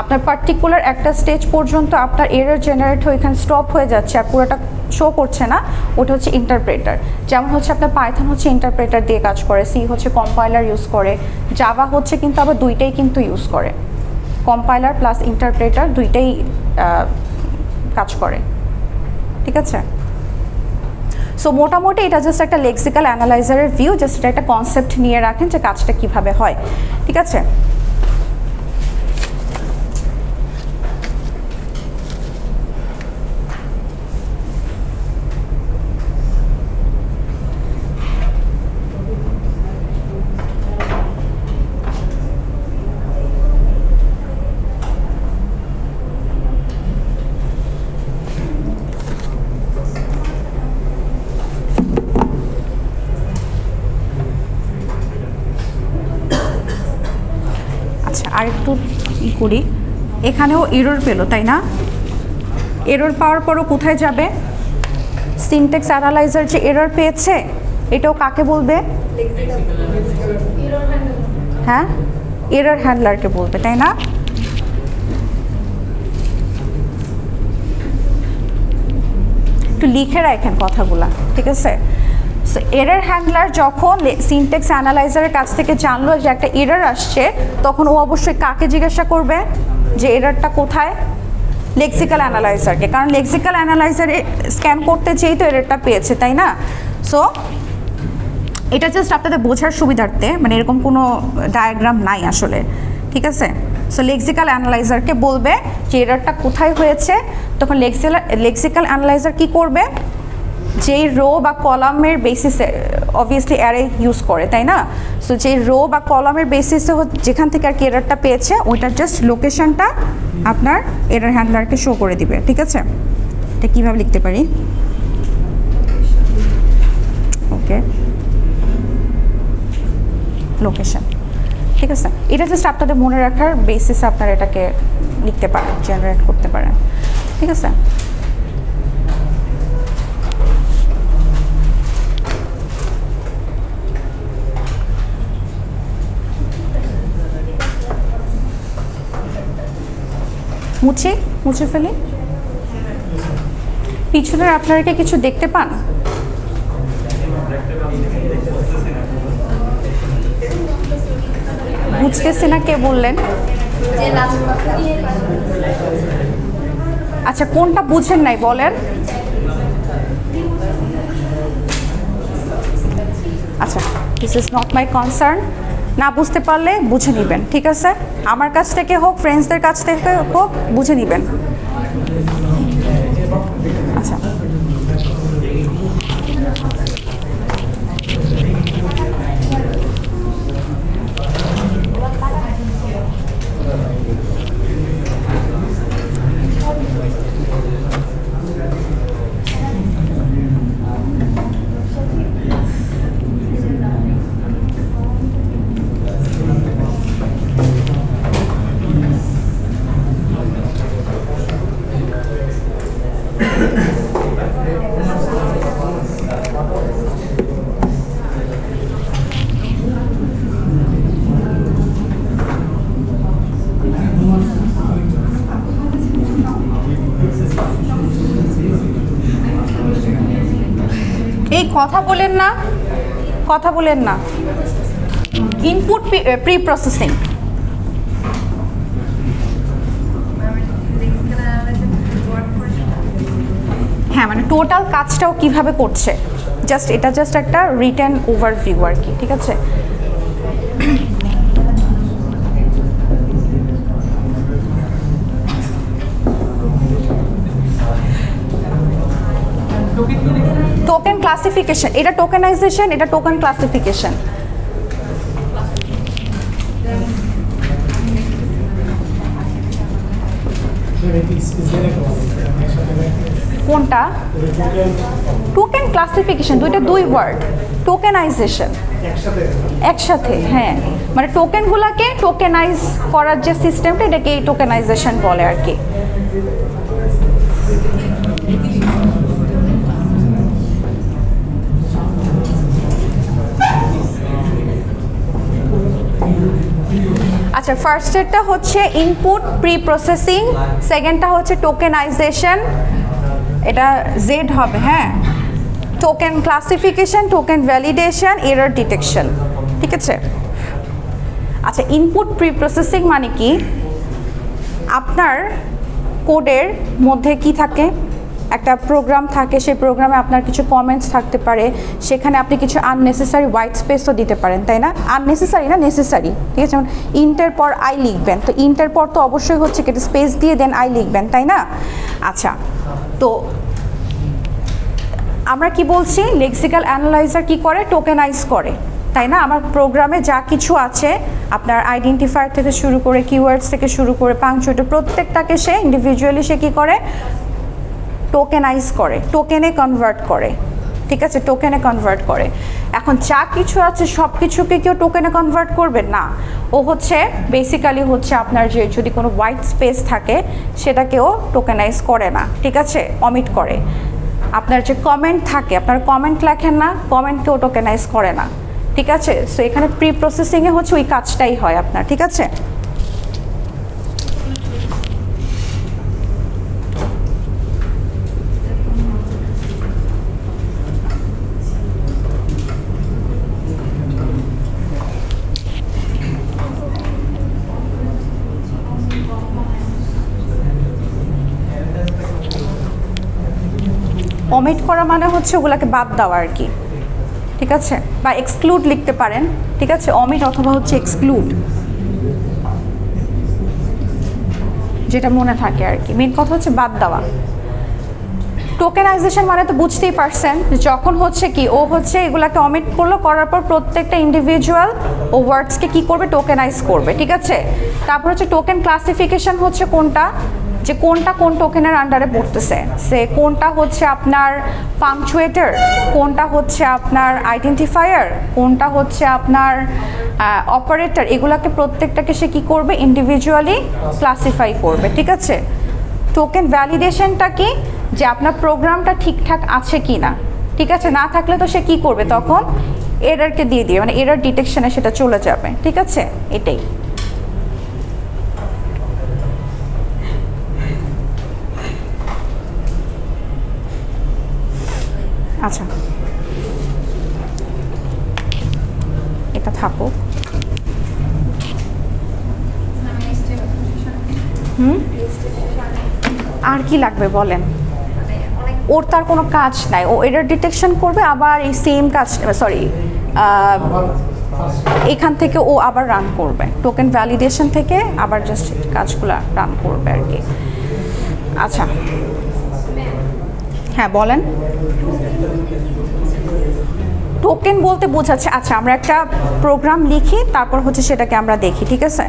আপনার পার্টিকুলার একটা স্টেজ পর্যন্ত আপনার এরর জেনারেট হয়ে এখানে স্টপ হয়ে যাচ্ছে আর পুরোটা শো করছে না, ওটা হচ্ছে ইন্টারপ্রেটার। যেমন হচ্ছে আপনার পাইথন হচ্ছে ইন্টারপ্রেটার দিয়ে কাজ করে, সি হচ্ছে কম্পাইলার ইউজ করে, জাভা হচ্ছে কিন্তু আবার দুইটাই কিন্তু ইউজ করে, কম্পাইলার প্লাস ইন্টারপ্রেটার দুইটাই কাজ করে, ঠিক আছে? সো মোটামুটি এটা জাস্ট একটা লেক্সিক্যাল অ্যানালাইজারের ভিউ, জাস্ট এটা একটা কনসেপ্ট নিয়ে রাখেন যে কাজটা কিভাবে হয়, ঠিক আছে? আরেকটু করি, এখানেও এরর পেলো, তাই না? এরর পাওয়ার পরও কোথায় যাবে? সিনট্যাক্স অ্যানালাইজার যে এরর পেয়েছে এটাও কাকে বলবে? হ্যাঁ, এরর হ্যান্ডলারকে বলবে, তাই না? একটু লিখে রাখেন কথাগুলা, ঠিক আছে? সো এরর হ্যান্ডলার যখন সিনট্যাক্স অ্যানালাইজারের কাছ থেকে জানলো যে একটা এরর আসছে, তখন ও অবশ্যই কাকে জিজ্ঞাসা করবে যে এররটা কোথায়? লেক্সিক্যাল অ্যানালাইজারকে, কারণ লেক্সিক্যাল অ্যানালাইজারে স্ক্যান করতে যেই তো এররটা পেয়েছে, তাই না? সো এটা জাস্ট আপনাদের বোঝার সুবিধার্থে, মানে এরকম কোনো ডায়াগ্রাম নাই আসলে, ঠিক আছে? সো লেক্সিক্যাল অ্যানালাইজারকে বলবে যে এররটা কোথায় হয়েছে, তখন লেক্সিক্যাল অ্যানালাইজার কি করবে, যেই রো বা কলামের বেসিসে অবভিয়াসলি অ্যারে ইউজ করে, তাই না? সো যেই রো বা কলামের বেসিসে যেখান থেকে আর কি এররটা পেয়েছে ওইটার জাস্ট লোকেশনটা আপনার এরর হ্যান্ডলারকে শো করে দিবে, ঠিক আছে? এটা কীভাবে লিখতে পারি? ওকে, লোকেশন, ঠিক আছে? এটা জাস্ট আপনাদের মনে রাখার বেসিসে আপনারা এটাকে লিখতে পারেন, জেনারেট করতে পারেন, ঠিক আছে? মুছে ফেলি। পিছনের আপনারা কি কিছু দেখতে পান? বুঝতেছি না, কে বললেন? আচ্ছা, কোনটা বুঝেন নাই বলেন? আচ্ছা, this is not my concern. না বুঝতে পারলে বুঝে নেবেন, ঠিক আছে? আমার কাছ থেকে হোক, ফ্রেন্ডসদের কাছ থেকে হোক, বুঝে নেবেন। আচ্ছা, এই কথা বলেন না, কথা বলেন না। ইনপুট প্রি প্রসেসিং, হ্যাঁ, মানে টোটাল কাজটাও কিভাবে করছে, জাস্ট এটা জাস্ট একটা রিটেন ওভারভিউ আর কি, ঠিক আছে? টোকেন ক্লাসিফিকেশন, এটা টোকেনাইজেশন, এটা টোকেন ক্লাসিফিকেশন। কোনটা? টোকেন ক্লাসিফিকেশন, দুই ওয়ার্ড। টোকেনাইজেশন একসাথে, হ্যাঁ, মানে টোকেনগুলোকে টোকেনাইজ করার যে সিস্টেমটা, এটাকে এই টোকেনাইজেশন বলে আর কি। আচ্ছা, ফার্স্টেরটা হচ্ছে ইনপুট প্রি প্রসেসিং, সেকেন্ডটা হচ্ছে টোকেনাইজেশন, এটা জেড হবে, হ্যাঁ। Token classification, token validation, error detection, ঠিক আছে? আচ্ছা, ইনপুট প্রি প্রসেসিং মানে কি? আপনার কোডের মধ্যে কি থাকে, একটা প্রোগ্রাম থাকে, সেই প্রোগ্রামে আপনার কিছু কমেন্টস থাকতে পারে, সেখানে আপনি কিছু আননেসেসারি হোয়াইট স্পেসও দিতে পারেন, তাই না? আননেসেসারি না, নেসেসারি, ঠিক আছে? যেমন ইন্টের পর আই লিখবেন, তো ইন্টের পর তো অবশ্যই হচ্ছে কেটে স্পেস দিয়ে দেন আই লিখবেন, তাই না? আচ্ছা, তো আমরা কি বলছি, লেক্সিক্যাল অ্যানালাইজার কি করে, টোকেনাইজ করে, তাই না? আমার প্রোগ্রামে যা কিছু আছে, আপনার আইডেন্টিফায়ার থেকে শুরু করে কিওয়ার্ডস থেকে শুরু করে পাংচুয়েটর, প্রত্যেকটাকে সে ইন্ডিভিজুয়ালি সে কী করে, টোকেনাইজ করে, টোকেনে কনভার্ট করে, ঠিক আছে? টোকেনে কনভার্ট করে। এখন যা কিছু আছে সব কিছুকে কেউ টোকেনে কনভার্ট করবে না, ও হচ্ছে বেসিক্যালি হচ্ছে আপনার যে যদি কোনো হোয়াইট স্পেস থাকে সেটাকেও টোকেনাইজ করে না, ঠিক আছে? অমিট করে। আপনার যে কমেন্ট থাকে, আপনার কমেন্ট লেখেন না, কমেন্টকেও টোকেনাইজ করে না, ঠিক আছে? সো এখানে প্রি প্রসেসিংয়ে হচ্ছে ওই কাজটাই হয় আপনার, ঠিক আছে? অমিট করা মানে হচ্ছে ওগুলাকে বাদ দেওয়া আর কি, ঠিক আছে, বা এক্সক্লুড লিখতে পারেন, ঠিক আছে, অমিট অথবা হচ্ছে এক্সক্লুড, যেটা মনে থাকে আর কি। মেন কথা হচ্ছে বাদ দেওয়া। টোকেনাইজেশন মানে তো বুঝতেই পারছেন, যখন হচ্ছে কি ও হচ্ছে এগুলাকে অমিট করলো, করার পর প্রত্যেকটা ইন্ডিভিজুয়াল ও ওয়ার্ডসকে কি করবে, টোকেনাইজ করবে, ঠিক আছে। তারপর হচ্ছে টোকেন ক্লাসিফিকেশন হচ্ছে কোনটা, যে কোনটা কোন টোকেনের আন্ডারে পড়তেছে, সে কোনটা হচ্ছে আপনার পাংচুয়েটর, কোনটা হচ্ছে আপনার আইডেন্টিফায়ার, কোনটা হচ্ছে আপনার অপারেটর, এগুলাকে প্রত্যেকটাকে সে কি করবে, ইন্ডিভিজুয়ালি ক্লাসিফাই করবে, ঠিক আছে। টোকেন ভ্যালিডেশনটা কি, যে আপনার প্রোগ্রামটা ঠিকঠাক আছে কি না, ঠিক আছে, না থাকলে তো সে কি করবে, তখন এররকে দিয়ে দিয়ে মানে এরর ডিটেকশনে সেটা চলে যাবে, ঠিক আছে, এটাই। আচ্ছা, এটা থাকুক। আর কি লাগবে বলেন? ওর তার কোনো কাজ নাই, ও এরর ডিটেকশন করবে, আবার এই সেম কাজ, সরি এখান থেকে ও আবার রান করবে, টোকেন ভ্যালিডেশন থেকে আবার জাস্ট কাজগুলো রান করবে আর কি। আচ্ছা, হ্যাঁ বলেন। টোকেন বলতে বোঝাচ্ছে, আচ্ছা আমরা একটা প্রোগ্রাম লিখি, তারপর হচ্ছে সেটাকে আমরা দেখি, ঠিক আছে।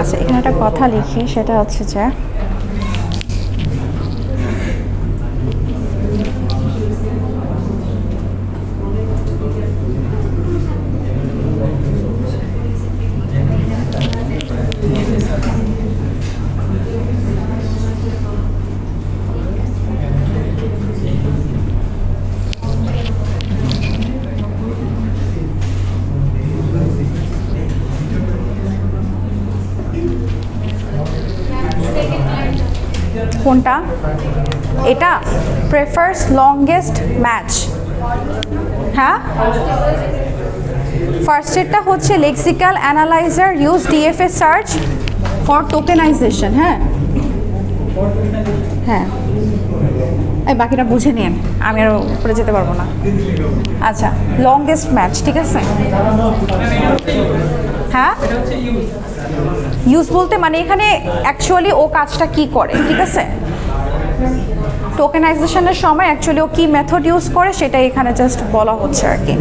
আচ্ছা, এখানে একটা কথা লিখি, সেটা হচ্ছে যে কোনটা, এটা প্রেফারস লংগেস্ট ম্যাচ, হ্যাঁ। ফার্স্টেরটা হচ্ছে lexical analyser use DFA search for tokenisation, হ্যাঁ হ্যাঁ, এই বাকিটা বুঝে নিন, আমি আর উপরে যেতে পারবো না। আচ্ছা, লংগেস্ট ম্যাচ, ঠিক আছে, হ্যাঁ। ইউজ বলতে মানে এখানে অ্যাকচুয়ালি ও কাজটা কি করে, ঠিক আছে, টোকেনাইজেশনের সময় অ্যাকচুয়ালি ও কি মেথড ইউজ করে সেটাই এখানে জাস্ট বলা হচ্ছে আর কি।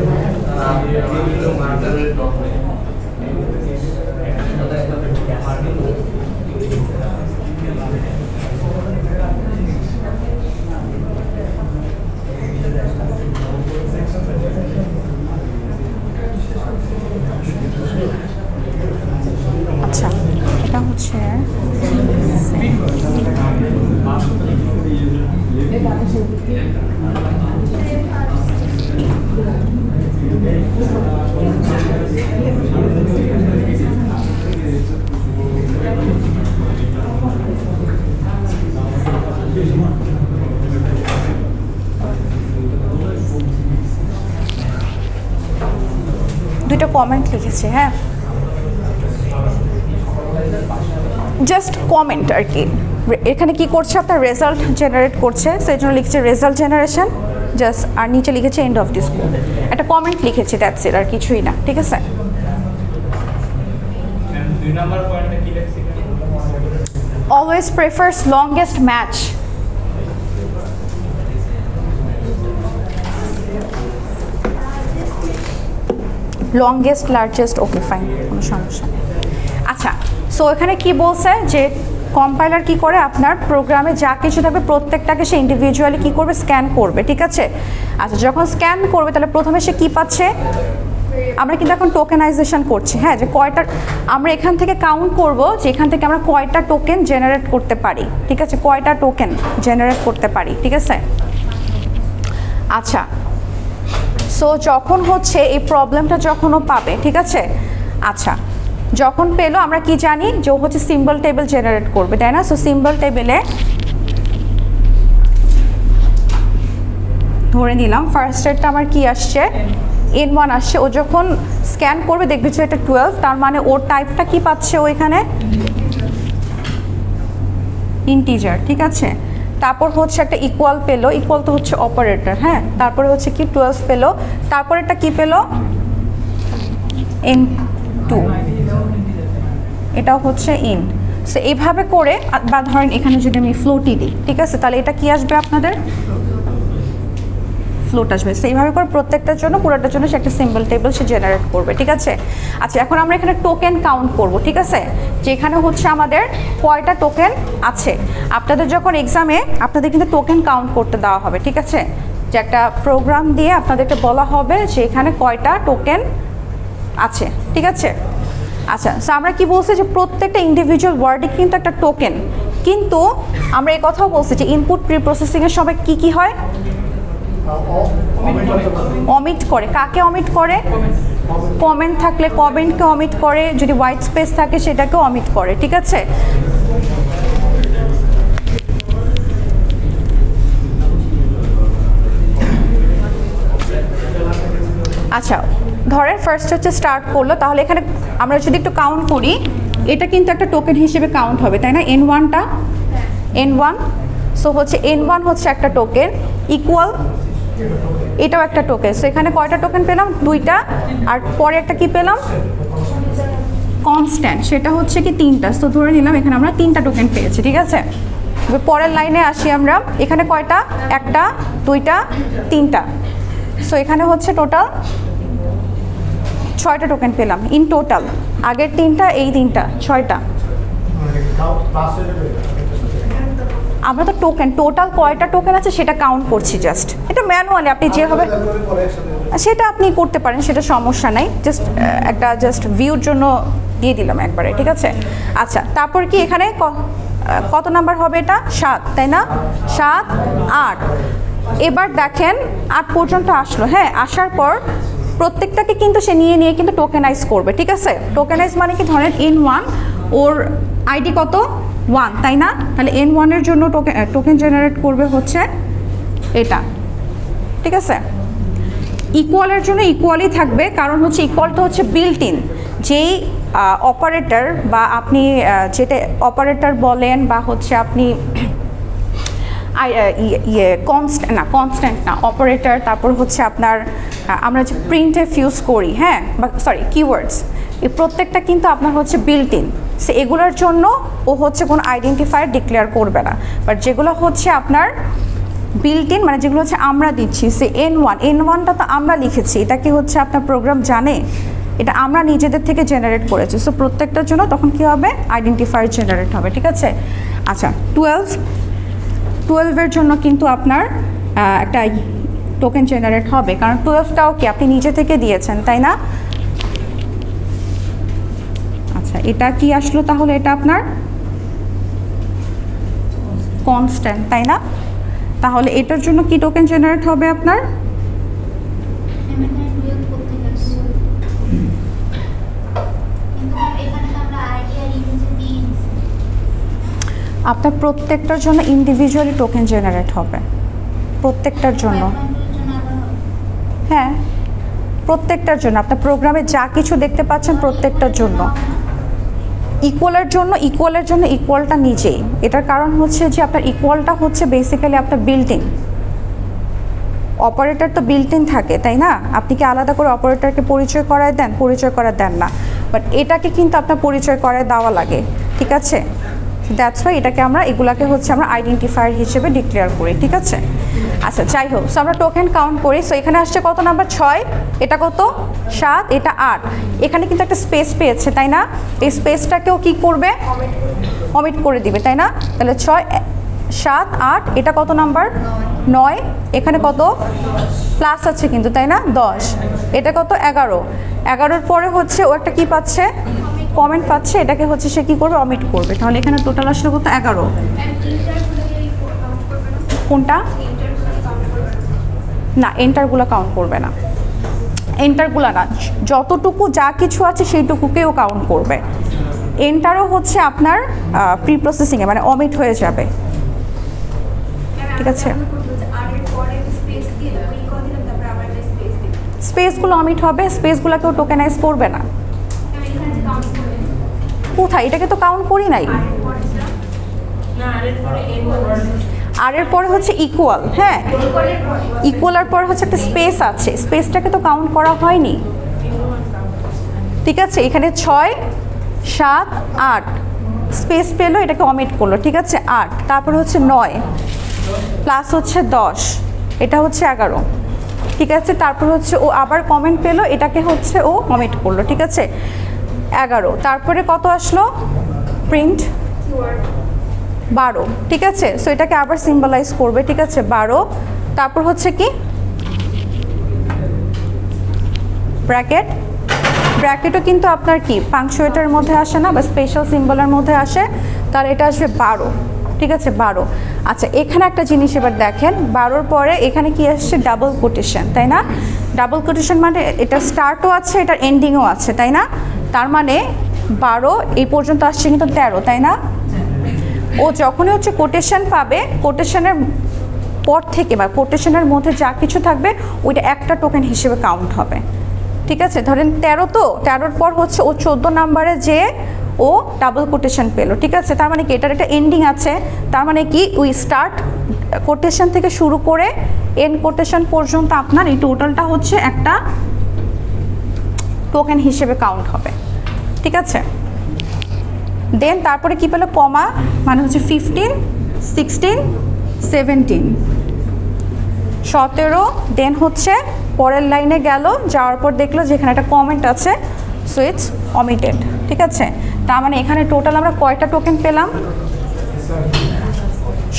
আচ্ছা, এটা হচ্ছে কমেন্ট লিখেছি, হ্যাঁ জাস্ট কমেন্ট আর কি। এখানে কি করছে আপনার রেজাল্ট জেনারেট করছে, সেই জন্য লিখছে রেজাল্ট জেনারেশন জাস্ট, আর নিচে লিখেছে এন্ড অফ ডিসপ্লে, একটা কমেন্ট লিখেছি দ্যাটস ইট, আর কিছুই না, ঠিক আছে। Always prefers longest match, longest largest, okay fine, কোনো সমস্যা নেই। আচ্ছা, সো এখানে কি বলছে যে কম্পাইলার কি করে আপনার প্রোগ্রামে যা কিছু থাকবে প্রত্যেকটাকে সে ইন্ডিভিজুয়ালি কি করবে, স্ক্যান করবে, ঠিক আছে। আচ্ছা, যখন স্ক্যান করবে তাহলে প্রথমে সে কি পাচ্ছে, আমরা কিন্তু এখন টোকেনাইজেশন করছি, হ্যাঁ, যে কয়টা আমরা এখান থেকে কাউন্ট করব যে এখান থেকে আমরা কয়টা টোকেন জেনারেট করতে পারি, ঠিক আছে, কয়টা টোকেন জেনারেট করতে পারি, ঠিক আছে। আচ্ছা, সো যখন হচ্ছে এই প্রবলেমটা যখনও পাবে, ঠিক আছে, আচ্ছা যখন পেলো আমরা কি জানি যে ও হচ্ছে সিম্বল টেবিল জেনারেট করবে, তাই না। সো সিম্বল টেবিলে ধরে নিলাম ফার্স্ট রেটটা আমার কি আসছে, N1 আসছে। ও যখন স্ক্যান করবে দেখবে যে এটা 12, তার মানে ওর টাইপটা কি পাচ্ছে ও এখানে ইন্টিজার, ঠিক আছে। তারপর হচ্ছে একটা ইকুয়াল পেলো, ইকুয়াল তো হচ্ছে অপারেটর, হ্যাঁ, তারপরে হচ্ছে কি 12 পেলো, তারপরে একটা কি পেলো N2, এটাও হচ্ছে ইন। সো এইভাবে করে, বা ধরেন এখানে যদি আমি ফ্লোটই দিই, ঠিক আছে, তাহলে এটা কি আসবে আপনাদের ফ্লোট আসবে। সেইভাবে করে প্রত্যেকটার জন্য পুরোটার জন্য সে একটা সিম্বল টেবিল সে জেনারেট করবে, ঠিক আছে। আচ্ছা, এখন আমরা এখানে টোকেন কাউন্ট করব, ঠিক আছে, যে এখানে হচ্ছে আমাদের কয়টা টোকেন আছে। আপনাদের যখন এক্সামে আপনাদের কিন্তু টোকেন কাউন্ট করতে দেওয়া হবে, ঠিক আছে, যে একটা প্রোগ্রাম দিয়ে আপনাদেরকে বলা হবে যে এখানে কয়টা টোকেন আছে, ঠিক আছে। আচ্ছা, সো আমরা কি বলছি যে প্রত্যেকটা ইন্ডিভিজুয়াল ওয়ার্ডে কিন্তু একটা টোকেন, কিন্তু আমরা এই কথাও বলছি যে ইনপুট প্রি প্রসেসিংয়ের সময় কি কি হয়, অমিট করে। কাকে অমিট করে, কমেন্ট থাকলে কমেন্টকে অমিট করে, যদি হোয়াইট স্পেস থাকে সেটাকে অমিট করে, ঠিক আছে। আচ্ছা, ধরেন ফার্স্ট হচ্ছে স্টার্ট করলো, তাহলে এখানে আমরা যদি একটু কাউন্ট করি, এটা কিন্তু একটা টোকেন হিসেবে কাউন্ট হবে, তাই না, N1টা, N1, সো হচ্ছে N1 হচ্ছে একটা টোকেন, ইকুয়াল এটাও একটা টোকেন। সো এখানে কয়টা টোকেন পেলাম, 2টা, আর পরে একটা কি পেলাম কনস্ট্যান্ট, সেটা হচ্ছে কি 3টা। সো ধরে নিলাম এখানে আমরা 3টা টোকেন পেয়েছি, ঠিক আছে। পরের লাইনে আসি আমরা, এখানে কয়টা, 1টা, 2টা, 3টা, সো এখানে হচ্ছে টোটাল 6টা টোকেন পেলাম ইন টোটাল, আগের 3টা এই 3টা 6টা। আমরা তো টোকেন টোটাল কয়টা টোকেন আছে সেটা কাউন্ট করছি, জাস্ট এটা ম্যানুয়ালি আপনি যেভাবে সেটা আপনি করতে পারেন, সেটা সমস্যা নাই, জাস্ট ভিউর জন্য দিয়ে দিলাম একবারে, ঠিক আছে। আচ্ছা, তারপর কি এখানে কত নাম্বার হবে, এটা 7, তাই না, 7, 8। এবার দেখেন 8 পর্যন্ত আসলো, হ্যাঁ, আসার পর প্রত্যেকটাকে কিন্তু সে নিয়ে নিয়ে কিন্তু টোকেনাইজ করবে, ঠিক আছে। টোকেনাইজ মানে কি, ধরেন N1 ওর আইডি কত 1, তাই না, তাহলে N1 এর জন্য টোকেন জেনারেট করবে হচ্ছে এটা, ঠিক আছে। ইকুয়ালের জন্য ইকুয়ালই থাকবে, কারণ হচ্ছে ইকুয়ালটা হচ্ছে বিল্ট ইন, যেই অপারেটর বা আপনি যেটা অপারেটর বলেন বা হচ্ছে আপনি কনস্ট্যান্ট না অপারেটর, তারপর হচ্ছে আপনার আমরা যে প্রিন্টএফ ইউজ করি, হ্যাঁ, বা সরি কিওয়ার্ডস, এই প্রত্যেকটা কিন্তু আপনার হচ্ছে বিল্ট ইন। সে এগুলোর জন্য ও হচ্ছে কোনো আইডেন্টিফায়ার ডিক্লেয়ার করবে না, বাট যেগুলো হচ্ছে আপনার বিল্ট ইন মানে যেগুলো হচ্ছে আমরা দিচ্ছি, সে N1টা তো আমরা লিখেছি, এটা কি হচ্ছে আপনার প্রোগ্রাম জানে, এটা আমরা নিজেদের থেকে জেনারেট করেছি। সো প্রত্যেকটার জন্য তখন কি হবে, আইডেন্টিফায়ার জেনারেট হবে, ঠিক আছে। আচ্ছা, 12-এর জন্য কিন্তু আপনার একটা টোকেন জেনারেট হবে, কারণ 12টাও কি আপনি নিজে থেকে দিয়েছেন, তাই না। আচ্ছা, এটা কি আসলো তাহলে, এটা আপনার কনস্ট্যান্ট, তাই না, তাহলে এটার জন্য কি টোকেন জেনারেট হবে আপনার, আপনার প্রত্যেকটার জন্য ইন্ডিভিজুয়ালি টোকেন জেনারেট হবে, প্রত্যেকটার জন্য, হ্যাঁ প্রত্যেকটার জন্য আপনার প্রোগ্রামে যা কিছু দেখতে পাচ্ছেন প্রত্যেকটার জন্য। ইকুয়ালের জন্য ইকুয়ালটা নিজেই, এটার কারণ হচ্ছে যে আপনার ইকুয়ালটা হচ্ছে বেসিক্যালি আপনার বিল্ডিং, অপারেটর তো বিল্ডিং থাকে তাই না, আপনি কি আলাদা করে অপারেটরকে পরিচয় করায় দেন? পরিচয় করা দেন না, বাট এটাকে কিন্তু আপনার পরিচয় করায় দেওয়া লাগে, ঠিক আছে? দ্যাটস ওয়াই এটাকে আমরা এগুলাকে হচ্ছে আমরা আইডেন্টিফায়ার হিসেবে ডিক্লেয়ার করি, ঠিক আছে? আচ্ছা যাই হোক, সো আমরা টোকেন কাউন্ট করি। সো এখানে আসছে কত নাম্বার? 6, এটা কত? 7, এটা 8। এখানে কিন্তু একটা স্পেস পেয়েছে তাই না, এই স্পেসটাকেও কি করবে? অমিট করে দিবে তাই না? তাহলে 6, 7, 8, এটা কত নাম্বার? 9, এখানে কত প্লাস আছে কিন্তু তাই না? 10, এটা কত? 11। 11-এর পরে হচ্ছে ও একটা কি পাচ্ছে? কমেন্ট পাচ্ছে, এটাকে হচ্ছে সে কি করবে? অমিট করবে। তাহলে এখানে টোটাল আসলে কত? 11। কোনটা? না, এন্টারগুলো কাউন্ট করবে না, এন্টারগুলো না, যতটুকু যা কিছু আছে সেইটুকুকেও কাউন্ট করবে। এন্টারও হচ্ছে আপনার প্রি প্রসেসিংয়ে মানে অমিট হয়ে যাবে, ঠিক আছে? স্পেসগুলো অমিট হবে, স্পেসগুলো কেউ টোকেনাইজ করবে না। কোথায়? এটাকে তো কাউন্ট করি নাই। আর এর পরে হচ্ছে ইকুয়াল, হ্যাঁ ইকুয়ালের পরে হচ্ছে একটা স্পেস আছে, স্পেসটাকে তো কাউন্ট করা হয়নি, ঠিক আছে? এখানে 6, 7, 8 স্পেস পেলো, এটাকে অমিট করলো, ঠিক আছে? 8, তারপরে হচ্ছে 9 প্লাস হচ্ছে 10, এটা হচ্ছে 11, ঠিক আছে? তারপর হচ্ছে ও আবার কমেন্ট পেলো, এটাকে হচ্ছে ও অমিট করলো, ঠিক আছে? 11, তারপরে কত আসলো? প্রিন্ট 12, ঠিক আছে? সো এটাকে আবার সিম্বলাইজ করবে, ঠিক আছে? 12, তারপর হচ্ছে কি ব্র্যাকেট, ব্র্যাকেটও কিন্তু আপনার কি পাংচুয়েটের মধ্যে আসে না বা স্পেশাল সিম্বলের মধ্যে আসে, তার এটা আসবে 12, ঠিক আছে? 12। আচ্ছা এখানে একটা জিনিস এবার দেখেন, 12-র পরে এখানে কি আসছে? ডাবল কোটেশন, তাই না? ডাবল কোটেশন মানে এটা স্টার্টও আছে, এটার এন্ডিংও আছে, তাই না? তার মানে 12 এই পর্যন্ত আসছে কিন্তু 13, তাই না? ও যখনই হচ্ছে কোটেশন পাবে, কোটেশনের পর থেকে বা কোটেশনের মধ্যে যা কিছু থাকবে ওইটা একটা টোকেন হিসেবে কাউন্ট হবে, ঠিক আছে? ধরেন 13, তো 13-র পর হচ্ছে ও 14 নাম্বারে যে ও ডাবল কোটেশন পেলো, ঠিক আছে? তার মানে কি এটার একটা এন্ডিং আছে, তার মানে কি ওই স্টার্ট কোটেশন থেকে শুরু করে এন্ড কোটেশন পর্যন্ত আপনার এই টোটালটা হচ্ছে একটা টোকেন হিসেবে কাউন্ট হবে, ঠিক আছে? দেন তারপরে কি পেলো? কমা, মানে হচ্ছে 15, 16, 17, 17। দেন হচ্ছে পরের লাইনে গেল, যাওয়ার পর দেখলো যে এখানে একটা কমেন্ট আছে, সো ইটস অমিটেড, ঠিক আছে? তার মানে এখানে টোটাল আমরা কয়টা টোকেন পেলাম?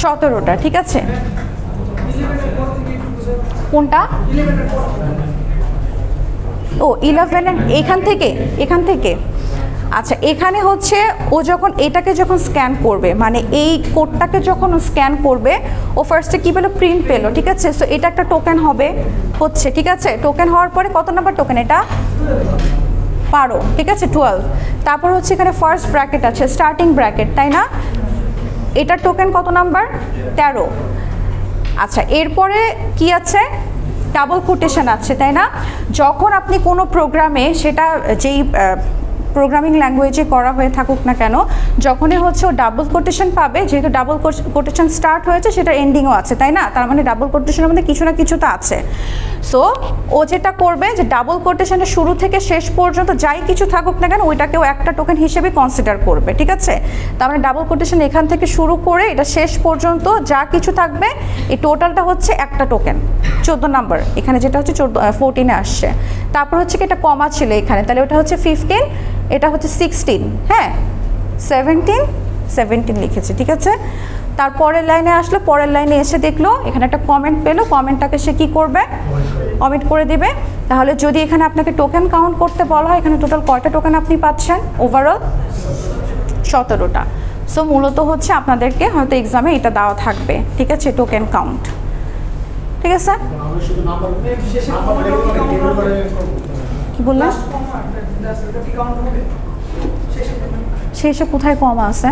17টা, ঠিক আছে? কোনটা? ও 11 এখান থেকে আচ্ছা এখানে হচ্ছে ও যখন এটাকে যখন স্ক্যান করবে, মানে এই কোডটাকে যখন স্ক্যান করবে, ও ফার্স্টে কী পেলো? প্রিন্ট পেলো, ঠিক আছে? সো এটা একটা টোকেন হবে হচ্ছে, ঠিক আছে? টোকেন হওয়ার পরে কত নাম্বার টোকেন? এটা 12, ঠিক আছে? 12। তারপর হচ্ছে এখানে ফার্স্ট ব্র্যাকেট আছে, স্টার্টিং ব্র্যাকেট, তাই না? এটার টোকেন কত নাম্বার? 13। আচ্ছা এরপরে কি আছে? ডাবল কোটেশন আছে, তাই না? যখন আপনি কোনো প্রোগ্রামে, সেটা যেই প্রোগ্রামিং ল্যাঙ্গুয়েজে করা হয়ে থাকুক না কেন, যখনই হচ্ছে ও ডাবল কোটেশন পাবে, যেহেতু ডাবল কোটেশন স্টার্ট হয়েছে সেটার এন্ডিংও আছে, তাই না? তার মানে ডাবল কোটেশনের মধ্যে কিছু না কিছু তো আছে। সো ও যেটা করবে যে ডাবল কোটেশনের শুরু থেকে শেষ পর্যন্ত যাই কিছু থাকুক না কেন ওইটাকেও একটা টোকেন হিসেবে কনসিডার করবে, ঠিক আছে? তার মানে ডাবল কোটেশন এখান থেকে শুরু করে এটা শেষ পর্যন্ত যা কিছু থাকবে এই টোটালটা হচ্ছে একটা টোকেন। 14 নাম্বার এখানে যেটা হচ্ছে 14-এ আসছে। তারপর হচ্ছে কি এটা কমা ছিল এখানে, তাহলে ওটা হচ্ছে 15, এটা হচ্ছে 16, হ্যাঁ 17 লিখেছে, ঠিক আছে? তারপরের লাইনে আসলো, পরের লাইনে এসে দেখলো এখানে একটা কমেন্ট পেলো, কমেন্টটাকে সে কী করবে? অমিট করে দিবে। তাহলে যদি এখানে আপনাকে টোকেন কাউন্ট করতে বলা হয়, এখানে টোটাল কয়টা টোকেন আপনি পাচ্ছেন? ওভারঅল 17টা। সো মূলত হচ্ছে আপনাদেরকে হয়তো এক্সামে এটা দেওয়া থাকবে, ঠিক আছে? টোকেন কাউন্ট, ঠিক আছে? কি বললেন? শেষে কোথায় কম আছে?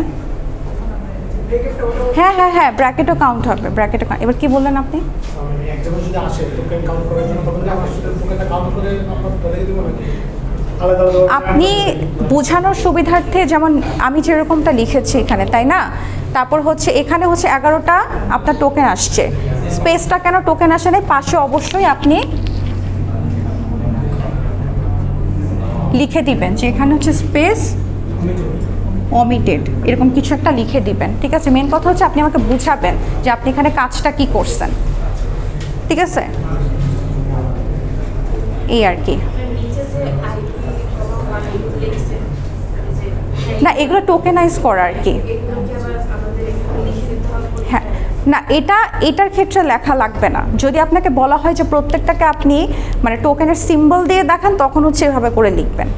হ্যাঁ হ্যাঁ হ্যাঁ, ব্র্যাকেটও কাউন্ট হবে, ব্র্যাকেটও। এবার কি বললেন আপনি? আপনি বোঝানোর সুবিধার্থে যেমন আমি যেরকমটা লিখেছি এখানে, তাই না? তারপর হচ্ছে এখানে হচ্ছে 11টা আপনার টোকেন আসছে, স্পেসটা কেন টোকেন আসে নাই, পাশে অবশ্যই আপনি লিখে দিবেন যে এখানে হচ্ছে স্পেস অমিটেড, এরকম কিছু একটা লিখে দিবেন, ঠিক আছে? মেন কথা হচ্ছে আপনি আমাকে বুঝাবেন যে আপনি এখানে কাজটা কি করছেন, ঠিক আছে? এই আর কি। না, এগুলো টোকেনাইজ করা আর কি। হ্যাঁ, না এটার ক্ষেত্রে লেখা লাগবে না। যদি আপনাকে বলা হয় যে প্রত্যেকটাকে আপনি মানে টোকেনের সিম্বল দিয়ে দেখান, তখন হচ্ছে এভাবে করে লিখবেন।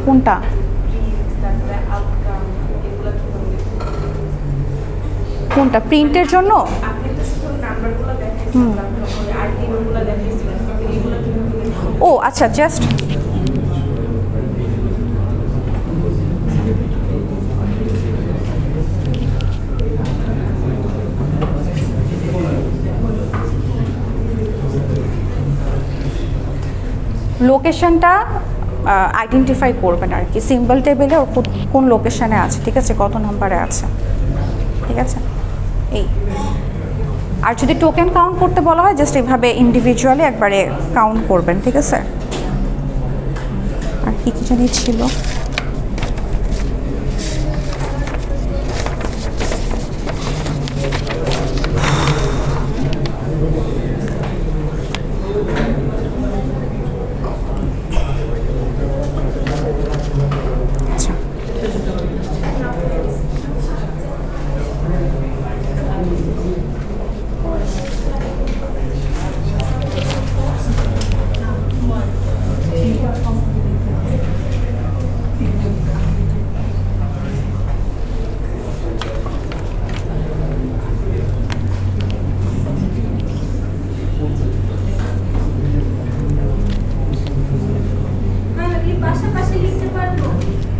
কোনটা? কোনটা প্রিন্টের জন্য? ও আচ্ছা, জাস্ট লোকেশনটা আইডেন্টিফাই করবেন আর কি, সিম্বল টেবিলে ও কোন লোকেশানে আছে, ঠিক আছে, কত নম্বরে আছে, ঠিক আছে? এই আর যদি টোকেন কাউন্ট করতে বলা হয়, জাস্ট এভাবে ইন্ডিভিজুয়ালি একবারে কাউন্ট করবেন, ঠিক আছে? আর কি কি জানি ছিল,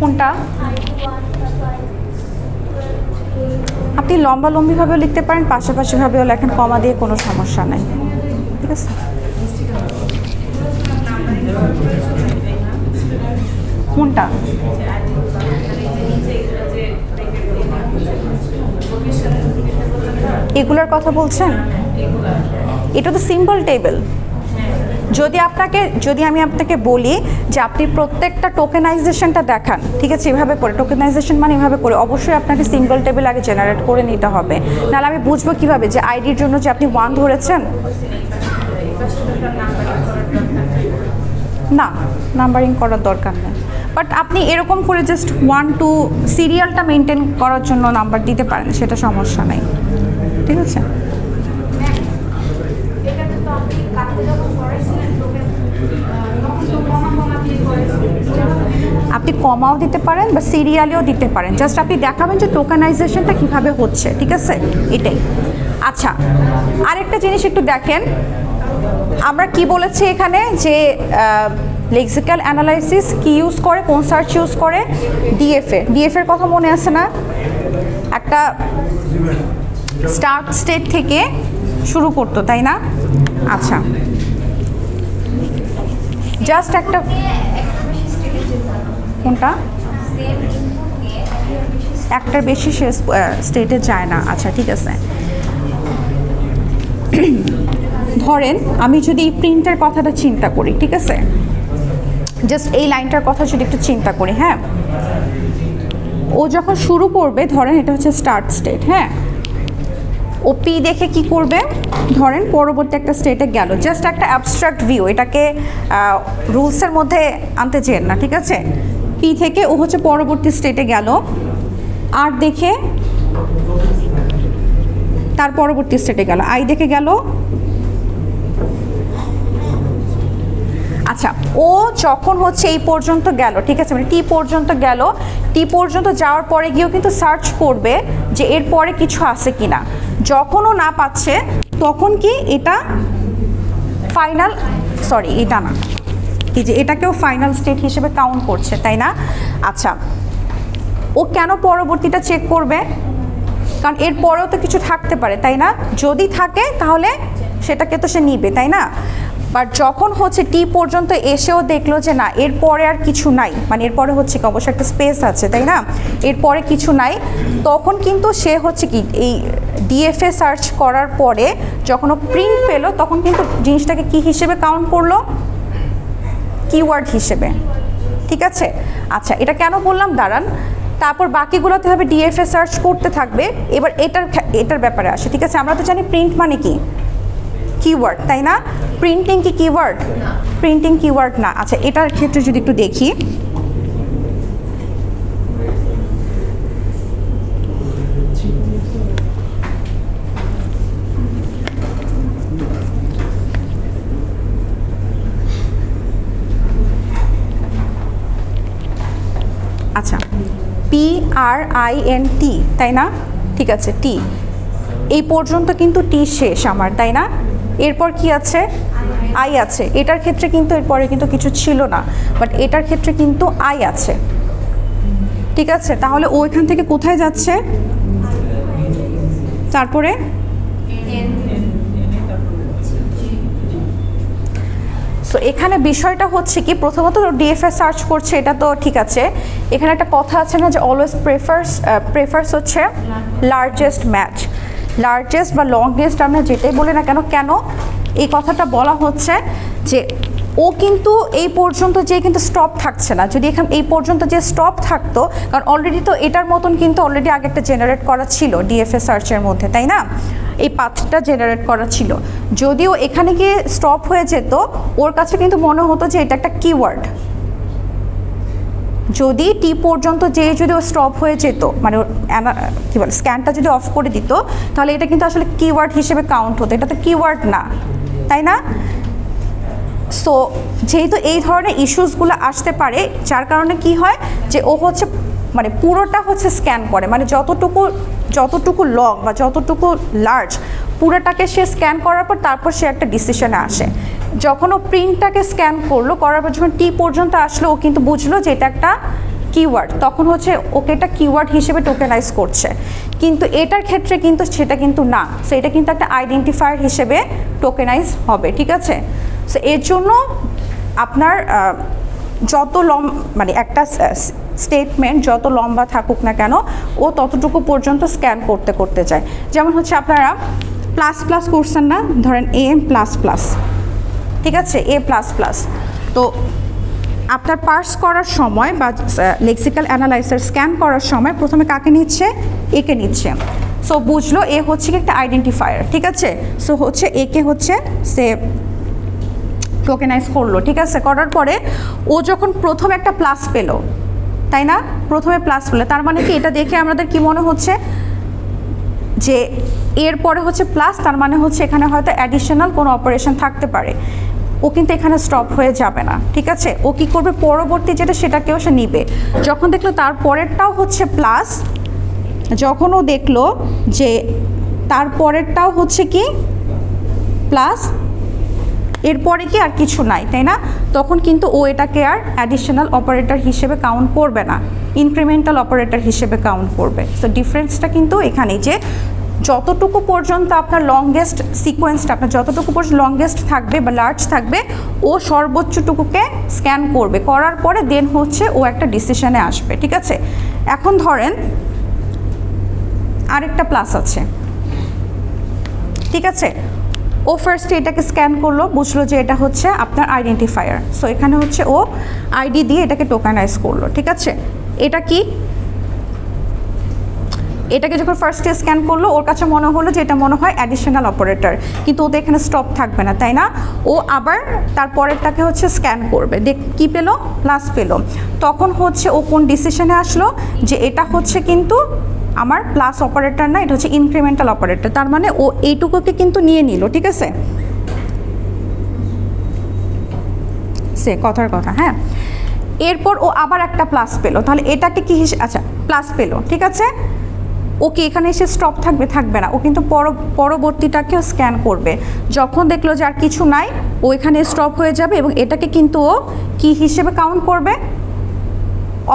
কোনটা? আপনি লম্বালম্বিভাবেও লিখতে পারেন, পাশাপাশিভাবেও লেখেন, কমা দিয়ে কোনো সমস্যা নাই, ঠিক আছে? কোনটা? এগুলোর কথা বলছেন? এটা তো সিম্বল টেবিল। যদি আমি আপনাকে বলি যে আপনি প্রত্যেকটা টোকেনাইজেশনটা দেখান, ঠিক আছে, এভাবে করে টোকেনাইজেশন মানে এভাবে করে, অবশ্যই আপনাকে সিম্বল টেবিল আগে জেনারেট করে নিতে হবে, নাহলে আমি বুঝবো কিভাবে যে আইডির জন্য যে আপনি 1 ধরেছেন? না, নাম্বারিং করার দরকার নেই, বাট আপনি এরকম করে জাস্ট 1 2 সিরিয়ালটা মেনটেন করার জন্য নাম্বার দিতে পারেন, সেটা সমস্যা নেই, ঠিক আছে? আপনি কমাও দিতে পারেন বা সিরিয়ালেও দিতে পারেন, জাস্ট আপনি দেখাবেন যে টোকেনাইজেশনটা কিভাবে হচ্ছে, ঠিক আছে? এটাই। আচ্ছা, আরেকটা জিনিস একটু দেখেন, আমরা কি বলেছি এখানে যে লেক্সিক্যাল অ্যানালাইসিস কি ইউজ করে, কোন সার্চ ইউজ করে? ডিএফ এর কথা মনে আছে না? একটা স্টার্ট স্টেট থেকে শুরু করতো, তাই না? আচ্ছা, জাস্ট একটা, কোনটা? একটার বেশি সে স্টেটে যায় না। আচ্ছা, ঠিক আছে। ধরেন আমি যদি এই প্রিন্টের কথাটা চিন্তা করি, ঠিক আছে, জাস্ট এই লাইনটার কথা যদি একটু চিন্তা করি, হ্যাঁ, ও যখন শুরু করবে, ধরেন এটা হচ্ছে স্টার্ট স্টেট, হ্যাঁ, ও পি দেখে কি করবে, ধরেন পরবর্তী একটা স্টেটে গেল, জাস্ট একটা অ্যাবস্ট্রাক্ট ভিউ, এটাকে রুলসের মধ্যে আনতে চেন না, ঠিক আছে? পি থেকে ও হচ্ছে পরবর্তী স্টেটে গেল, আর দেখে তার পরবর্তী স্টেটে গেল, আই দেখে গেল। আচ্ছা, ও যখন হচ্ছে এই পর্যন্ত গেল, ঠিক আছে, মানে টি পর্যন্ত গেল, টি পর্যন্ত যাওয়ার পরে গিয়েও কিন্তু সার্চ করবে যে এর পরে কিছু আছে কিনা। যখন ও না পাচ্ছে, তখন কি এটা ফাইনাল, সরি এটা না, এই যে এটাকেও ফাইনাল স্টেট হিসেবে কাউন্ট করছে, তাই না? আচ্ছা, ও কেন পরবর্তীটা চেক করবে? কারণ এর পরেও তো কিছু থাকতে পারে, তাই না? যদি থাকে তাহলে সেটাকে তো সে নিবে, তাই না? বাট যখন হচ্ছে টি পর্যন্ত এসেও দেখলো যে না এরপরে আর কিছু নাই, মানে এরপরে হচ্ছে কি অবশ্যই একটা স্পেস আছে, তাই না? এরপরে কিছু নাই, তখন কিন্তু সে হচ্ছে কি এই ডিএফএ সার্চ করার পরে যখন ও প্রিন্ট পেলো তখন কিন্তু জিনিসটাকে কি হিসেবে কাউন্ট করলো? কিওয়ার্ড হিসেবে, ঠিক আছে? আচ্ছা, এটা কেন বললাম দাঁড়ান, তারপর বাকিগুলোতে হবে ডিএফএ সার্চ করতে থাকবে। এবার এটার ব্যাপারে আসে, ঠিক আছে? আমরা তো জানি প্রিন্ট মানে কি কিওয়ার্ড, তাই না? প্রিন্টিং কি কিওয়ার্ড? প্রিন্টিং কিওয়ার্ড না। আচ্ছা, এটার ক্ষেত্রে যদি একটু দেখি, আচ্ছা PRINT, তাই না? ঠিক আছে, টি এই পর্যন্ত কিন্তু টি শেষ আমার, তাই না? এরপর কি আছে? আই আছে। এটার ক্ষেত্রে কিন্তু এরপরে কিন্তু কিছু ছিল না, বাট এটার ক্ষেত্রে কিন্তু আই আছে, ঠিক আছে? তাহলে ওইখান থেকে কোথায় যাচ্ছে? তারপরে সো এখানে বিষয়টা হচ্ছে কি, প্রথমত ডিএফএ সার্চ করছে, এটা তো ঠিক আছে। এখানে একটা কথা আছে না যে অলওয়েজ প্রেফার্স হচ্ছে লার্জেস্ট ম্যাচ, লার্জেস্ট বা লংগেস্ট আমরা যেটাই বলি না কেন, কেন এই কথাটা বলা হচ্ছে যে ও কিন্তু এই পর্যন্ত যে কিন্তু স্টপ থাকছে না। যদি এখানে এই পর্যন্ত যে স্টপ থাকতো, কারণ অলরেডি তো এটার মতন কিন্তু অলরেডি আগে একটা জেনারেট করা ছিল ডিএফএ সার্চের মধ্যে, তাই না? এই পাথটা জেনারেট করা ছিল। যদিও এখানে গিয়ে স্টপ হয়ে যেত, ওর কাছে কিন্তু মনে হতো যে এটা একটা কিওয়ার্ড। যদি টি পর্যন্ত যে যদি ও স্টপ হয়ে যেত, মানে কী বলে স্ক্যানটা যদি অফ করে দিত, তাহলে এটা কিন্তু আসলে কিওয়ার্ড হিসেবে কাউন্ট হতো। এটা তো কিওয়ার্ড না, তাই না? সো যেহেতু এই ধরনের ইস্যুসগুলো আসতে পারে, যার কারণে কি হয় যে ও হচ্ছে মানে পুরোটা হচ্ছে স্ক্যান করে, মানে যতটুকু লং বা যতটুকু লার্জ পুরোটাকে সে স্ক্যান করার পর তারপর সে একটা ডিসিশনে আসে। যখন ও প্রিন্টটাকে স্ক্যান করলো, করার পর যখন টি পর্যন্ত আসলো, ও কিন্তু বুঝলো যে এটা একটা কিওয়ার্ড, তখন হচ্ছে ওকে এটা কিওয়ার্ড হিসেবে টোকেনাইজ করছে। কিন্তু এটার ক্ষেত্রে কিন্তু সেটা কিন্তু না, সো এটা কিন্তু একটা আইডেন্টিফায়ার হিসেবে টোকেনাইজ হবে, ঠিক আছে? সো এর জন্য আপনার যত মানে একটা স্টেটমেন্ট যত লম্বা থাকুক না কেন, ও ততটুকু পর্যন্ত স্ক্যান করতে করতে যায়। যেমন হচ্ছে আপনারা প্লাস প্লাস করছেন না, ধরেন এ প্লাস প্লাস, ঠিক আছে? এ প্লাস প্লাস, তো আপনার পার্স করার সময় বা লেক্সিক্যাল অ্যানালাইজার স্ক্যান করার সময় প্রথমে কাকে নিচ্ছে? একে নিচ্ছে। সো বুঝলো এ হচ্ছে কি একটা আইডেন্টিফায়ার, ঠিক আছে? সো হচ্ছে একে হচ্ছে সে টোকেনাইজ করলো, ঠিক আছে? করার পরে ও যখন প্রথম একটা প্লাস পেলো, তাই না? প্রথমে প্লাস পেলো, তার মানে কি এটা দেখে আমাদের কি মনে হচ্ছে যে এরপরে হচ্ছে প্লাস, তার মানে হচ্ছে এখানে হয়তো অ্যাডিশনাল কোনো অপারেশন থাকতে পারে। ও কিন্তু এখানে স্টপ হয়ে যাবে না, ঠিক আছে? ও কি করবে? পরবর্তী যেটা সেটাকেও সে নিবে। যখন দেখলো তার পরেরটাও হচ্ছে প্লাস, যখন ও দেখলো যে তার পরেরটাও হচ্ছে কি প্লাস, এরপরে কি আর কিছু নাই, তাই না? তখন কিন্তু ও এটাকে আর অ্যাডিশনাল অপারেটর হিসেবে কাউন্ট করবে না, ইনক্রিমেন্টাল অপারেটর হিসেবে কাউন্ট করবে। সো ডিফারেন্সটা কিন্তু এখানেই, যে যতটুকু পর্যন্ত আপনার লংগেস্ট সিকোয়েন্সটা, আপনার যতটুকু পর্যন্ত লংগেস্ট থাকবে বা লার্জ থাকবে, ও সর্বোচ্চটুকুকে স্ক্যান করবে, করার পরে দেন হচ্ছে ও একটা ডিসিশনে আসবে, ঠিক আছে? এখন ধরেন আরেকটা প্লাস আছে, ঠিক আছে? ও ফার্স্টে এটাকে স্ক্যান করলো, বুঝলো যে এটা হচ্ছে আপনার আইডেন্টিফায়ার। সো এখানে হচ্ছে ও আইডি দিয়ে এটাকে টোকেনাইজ করলো, ঠিক আছে? এটা কি? এটাকে যখন ফার্স্টে স্ক্যান করলো, ওর কাছে মনে হলো যে এটা মনে হয় অ্যাডিশনাল অপারেটর, কিন্তু ওদের এখানে স্টপ থাকবে না, তাই না? ও আবার তারপরেরটাকে হচ্ছে স্ক্যান করবে, দেখ কী পেলো? প্লাস পেলো। তখন হচ্ছে ও কোন ডিসিশনে আসলো যে এটা হচ্ছে কিন্তু আমার প্লাস অপারেটর না, এটা হচ্ছে ইনক্রিমেন্টাল অপারেটর। তার মানে ও এইটুকুকে কিন্তু নিয়ে নিল, ঠিক আছে? সে কথার কথা, হ্যাঁ। এরপর ও আবার একটা প্লাস পেলো, তাহলে এটাকে কি আচ্ছা প্লাস পেলো, ঠিক আছে? ওকে এখানে এসে স্টপ থাকবে? থাকবে না, ও কিন্তু পরবর্তীটাকেও স্ক্যান করবে। যখন দেখলো যে আর কিছু নাই, ও এখানে স্টপ হয়ে যাবে এবং এটাকে কিন্তু ও কি হিসেবে কাউন্ট করবে?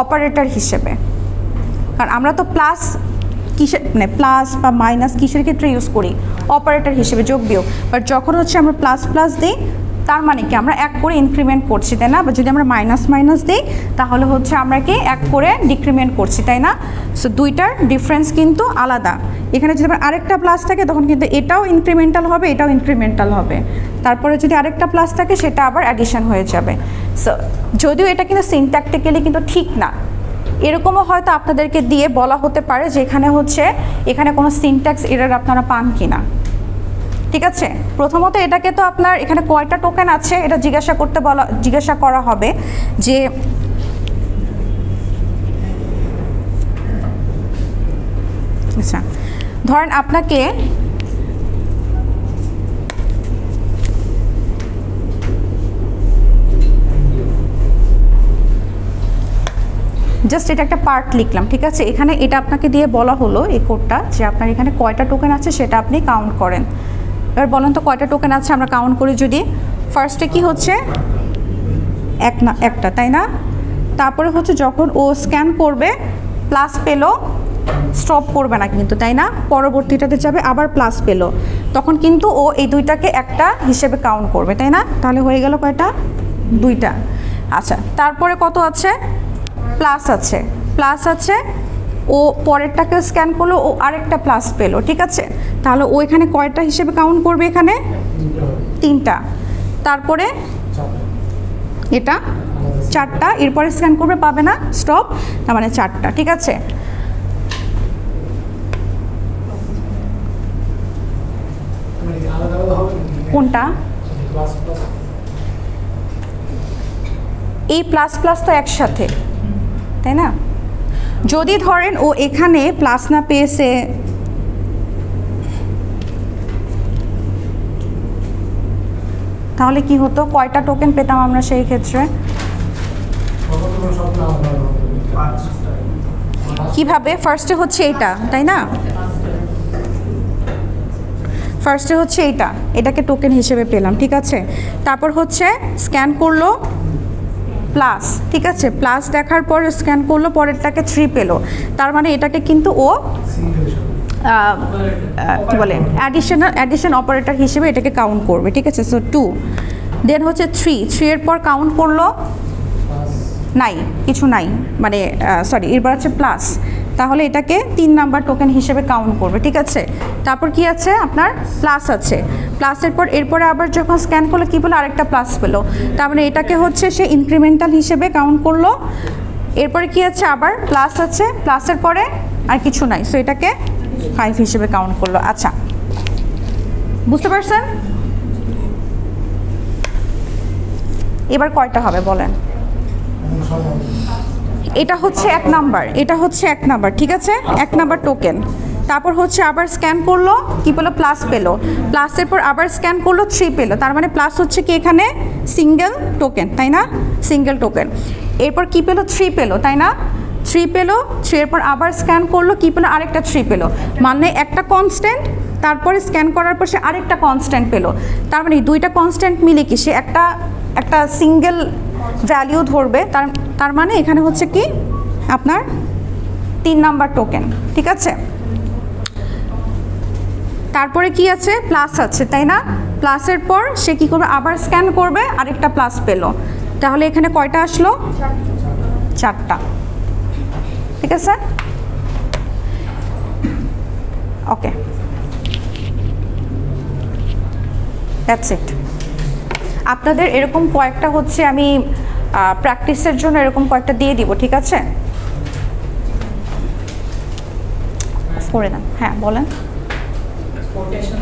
অপারেটর হিসেবে। কারণ আমরা তো প্লাস কিসের মানে প্লাস বা মাইনাস কিসের ক্ষেত্রে ইউজ করি, অপারেটর হিসেবে, যোগ বিয়োগ। বাট যখন হচ্ছে আমরা প্লাস প্লাস দিই তার মানে কি আমরা এক করে ইনক্রিমেন্ট করছি, তাই না? বা যদি আমরা মাইনাস মাইনাস দিই তাহলে হচ্ছে আমরা কি এক করে ডিক্রিমেন্ট করছি, তাই না? সো দুইটার ডিফারেন্স কিন্তু আলাদা। এখানে যদি আবার আরেকটা প্লাস থাকে তখন কিন্তু এটাও ইনক্রিমেন্টাল হবে, এটাও ইনক্রিমেন্টাল হবে। তারপরে যদি আরেকটা প্লাস থাকে সেটা আবার অ্যাডিশন হয়ে যাবে। সো যদিও এটা কিন্তু সিনট্যাকটিক্যালি কিন্তু ঠিক না, এরকমও হয়তো আপনাদেরকে দিয়ে বলা হতে পারে যে এখানে হচ্ছে এখানে কোনো সিনট্যাক্স এরর আপনারা পান কিনা, ঠিক আছে? প্রথমত এটাকে তো আপনার এখানে কয়টা টোকেন আছে এটা জিজ্ঞাসা করা হবে যে আচ্ছা ধরেন আপনাকে জাস্ট এটা একটা পার্ট লিখলাম, ঠিক আছে? এখানে এটা আপনাকে দিয়ে বলা হলো এই কোডটা যে আপনার এখানে কয়টা টোকেন আছে সেটা আপনি কাউন্ট করেন। এবার বলেন তো কয়টা টোকেন আছে আমরা কাউন্ট করি। যদি ফার্স্টে কি হচ্ছে একটা, তাই না? তারপরে হচ্ছে যখন ও স্ক্যান করবে প্লাস পেলো, স্টপ করবে না কিন্তু, তাই না? পরবর্তীটাতে যাবে আবার প্লাস পেলো, তখন কিন্তু ও এই দুইটাকে একটা হিসেবে কাউন্ট করবে, তাই না? তাহলে হয়ে গেল কয়টা? দুইটা। আচ্ছা তারপরে কত আছে? প্লাস আছে, ও পরেরটাকে স্ক্যান করলো, ও আরেকটা প্লাস পেলো, ঠিক আছে? তাহলে ও এখানে কয়টা হিসেবে কাউন্ট করবে? এখানে তিনটা। তারপরে এটা চারটা, এরপরে স্ক্যান করবে পাবে না, স্টপ, তার মানে চারটা, ঠিক আছে? কোনটা? এই প্লাস প্লাস তো একসাথে, তাই না? যদি ধরেন ও এখানে প্লাস না পেয়েছে, তাহলে কি হতো? কয়টা টোকেন পেতাম আমরা সেই ক্ষেত্রে? কিভাবে? ফার্স্টে হচ্ছে এইটা, তাই না? ফার্স্টে হচ্ছে এইটা, এটাকে টোকেন হিসেবে পেলাম, ঠিক আছে? তারপর হচ্ছে স্ক্যান করলো প্লাস, ঠিক আছে? প্লাস দেখার পর স্ক্যান করলো, পরেরটাকে 3 পেলো, তার মানে এটাকে কিন্তু ও কি বলে অ্যাডিশন অপারেটর হিসেবে এটাকে কাউন্ট করবে, ঠিক আছে? সো 2, দেন হচ্ছে 3 এর পর কাউন্ট করলো নাই, কিছু নাই, মানে সরি এরপর আছে প্লাস, তাহলে এটাকে 3 নাম্বার টোকেন হিসেবে কাউন্ট করবে, ঠিক আছে? তারপর কি আছে আপনার? প্লাস আছে, প্লাসের পর এরপরে আবার যখন স্ক্যান করলো কি বলে আরেকটা প্লাস পেলো, তার মানে এটাকে হচ্ছে সে ইনক্রিমেন্টাল হিসেবে কাউন্ট করলো। এরপরে কি আছে? আবার প্লাস আছে, প্লাসের পরে আর কিছু নাই, সো এটাকে 5 হিসেবে কাউন্ট করলো। আচ্ছা বুঝতে পারছেন? এবার কয়টা হবে বলেন? এটা হচ্ছে 1 নাম্বার, এটা হচ্ছে 1 নাম্বার, ঠিক আছে? 1 নাম্বার টোকেন। তারপর হচ্ছে আবার স্ক্যান করলো, কি পেলো? প্লাস পেলো, প্লাসের পর আবার স্ক্যান করলো 3 পেলো, তার মানে প্লাস হচ্ছে কি এখানে সিঙ্গেল টোকেন, তাই না? Single token. এরপর কি পেলো? 3 পেলো, তাই না? 3 পেলো, 3 এর পর আবার স্ক্যান করলো, কি পেলো? আরেকটা 3 পেলো, মানে একটা কনস্ট্যান্ট, তারপরে স্ক্যান করার পর সে আরেকটা কনস্ট্যান্ট পেলো, তার মানে দুইটা কনস্ট্যান্ট মিলে কি সে একটা সিঙ্গেল ভ্যালিউ ধরবে, তার মানে এখানে হচ্ছে কি আপনার 3 নাম্বার টোকেন, ঠিক আছে? তারপরে কি আছে? প্লাস আছে, তাই না? প্লাসের পর সে কি করবে? আবার স্ক্যান করবে, আরেকটা প্লাস পেলো, তাহলে এখানে কয়টা আসলো? 4টা, ঠিক আছে? ওকে, দ্যাটস ইট। আপনাদের এরকম কয়েকটা হচ্ছে আমি প্র্যাকটিসের জন্য এরকম কয়েকটা দিয়ে দিব, ঠিক আছে? করে দেন। হ্যাঁ বলেন।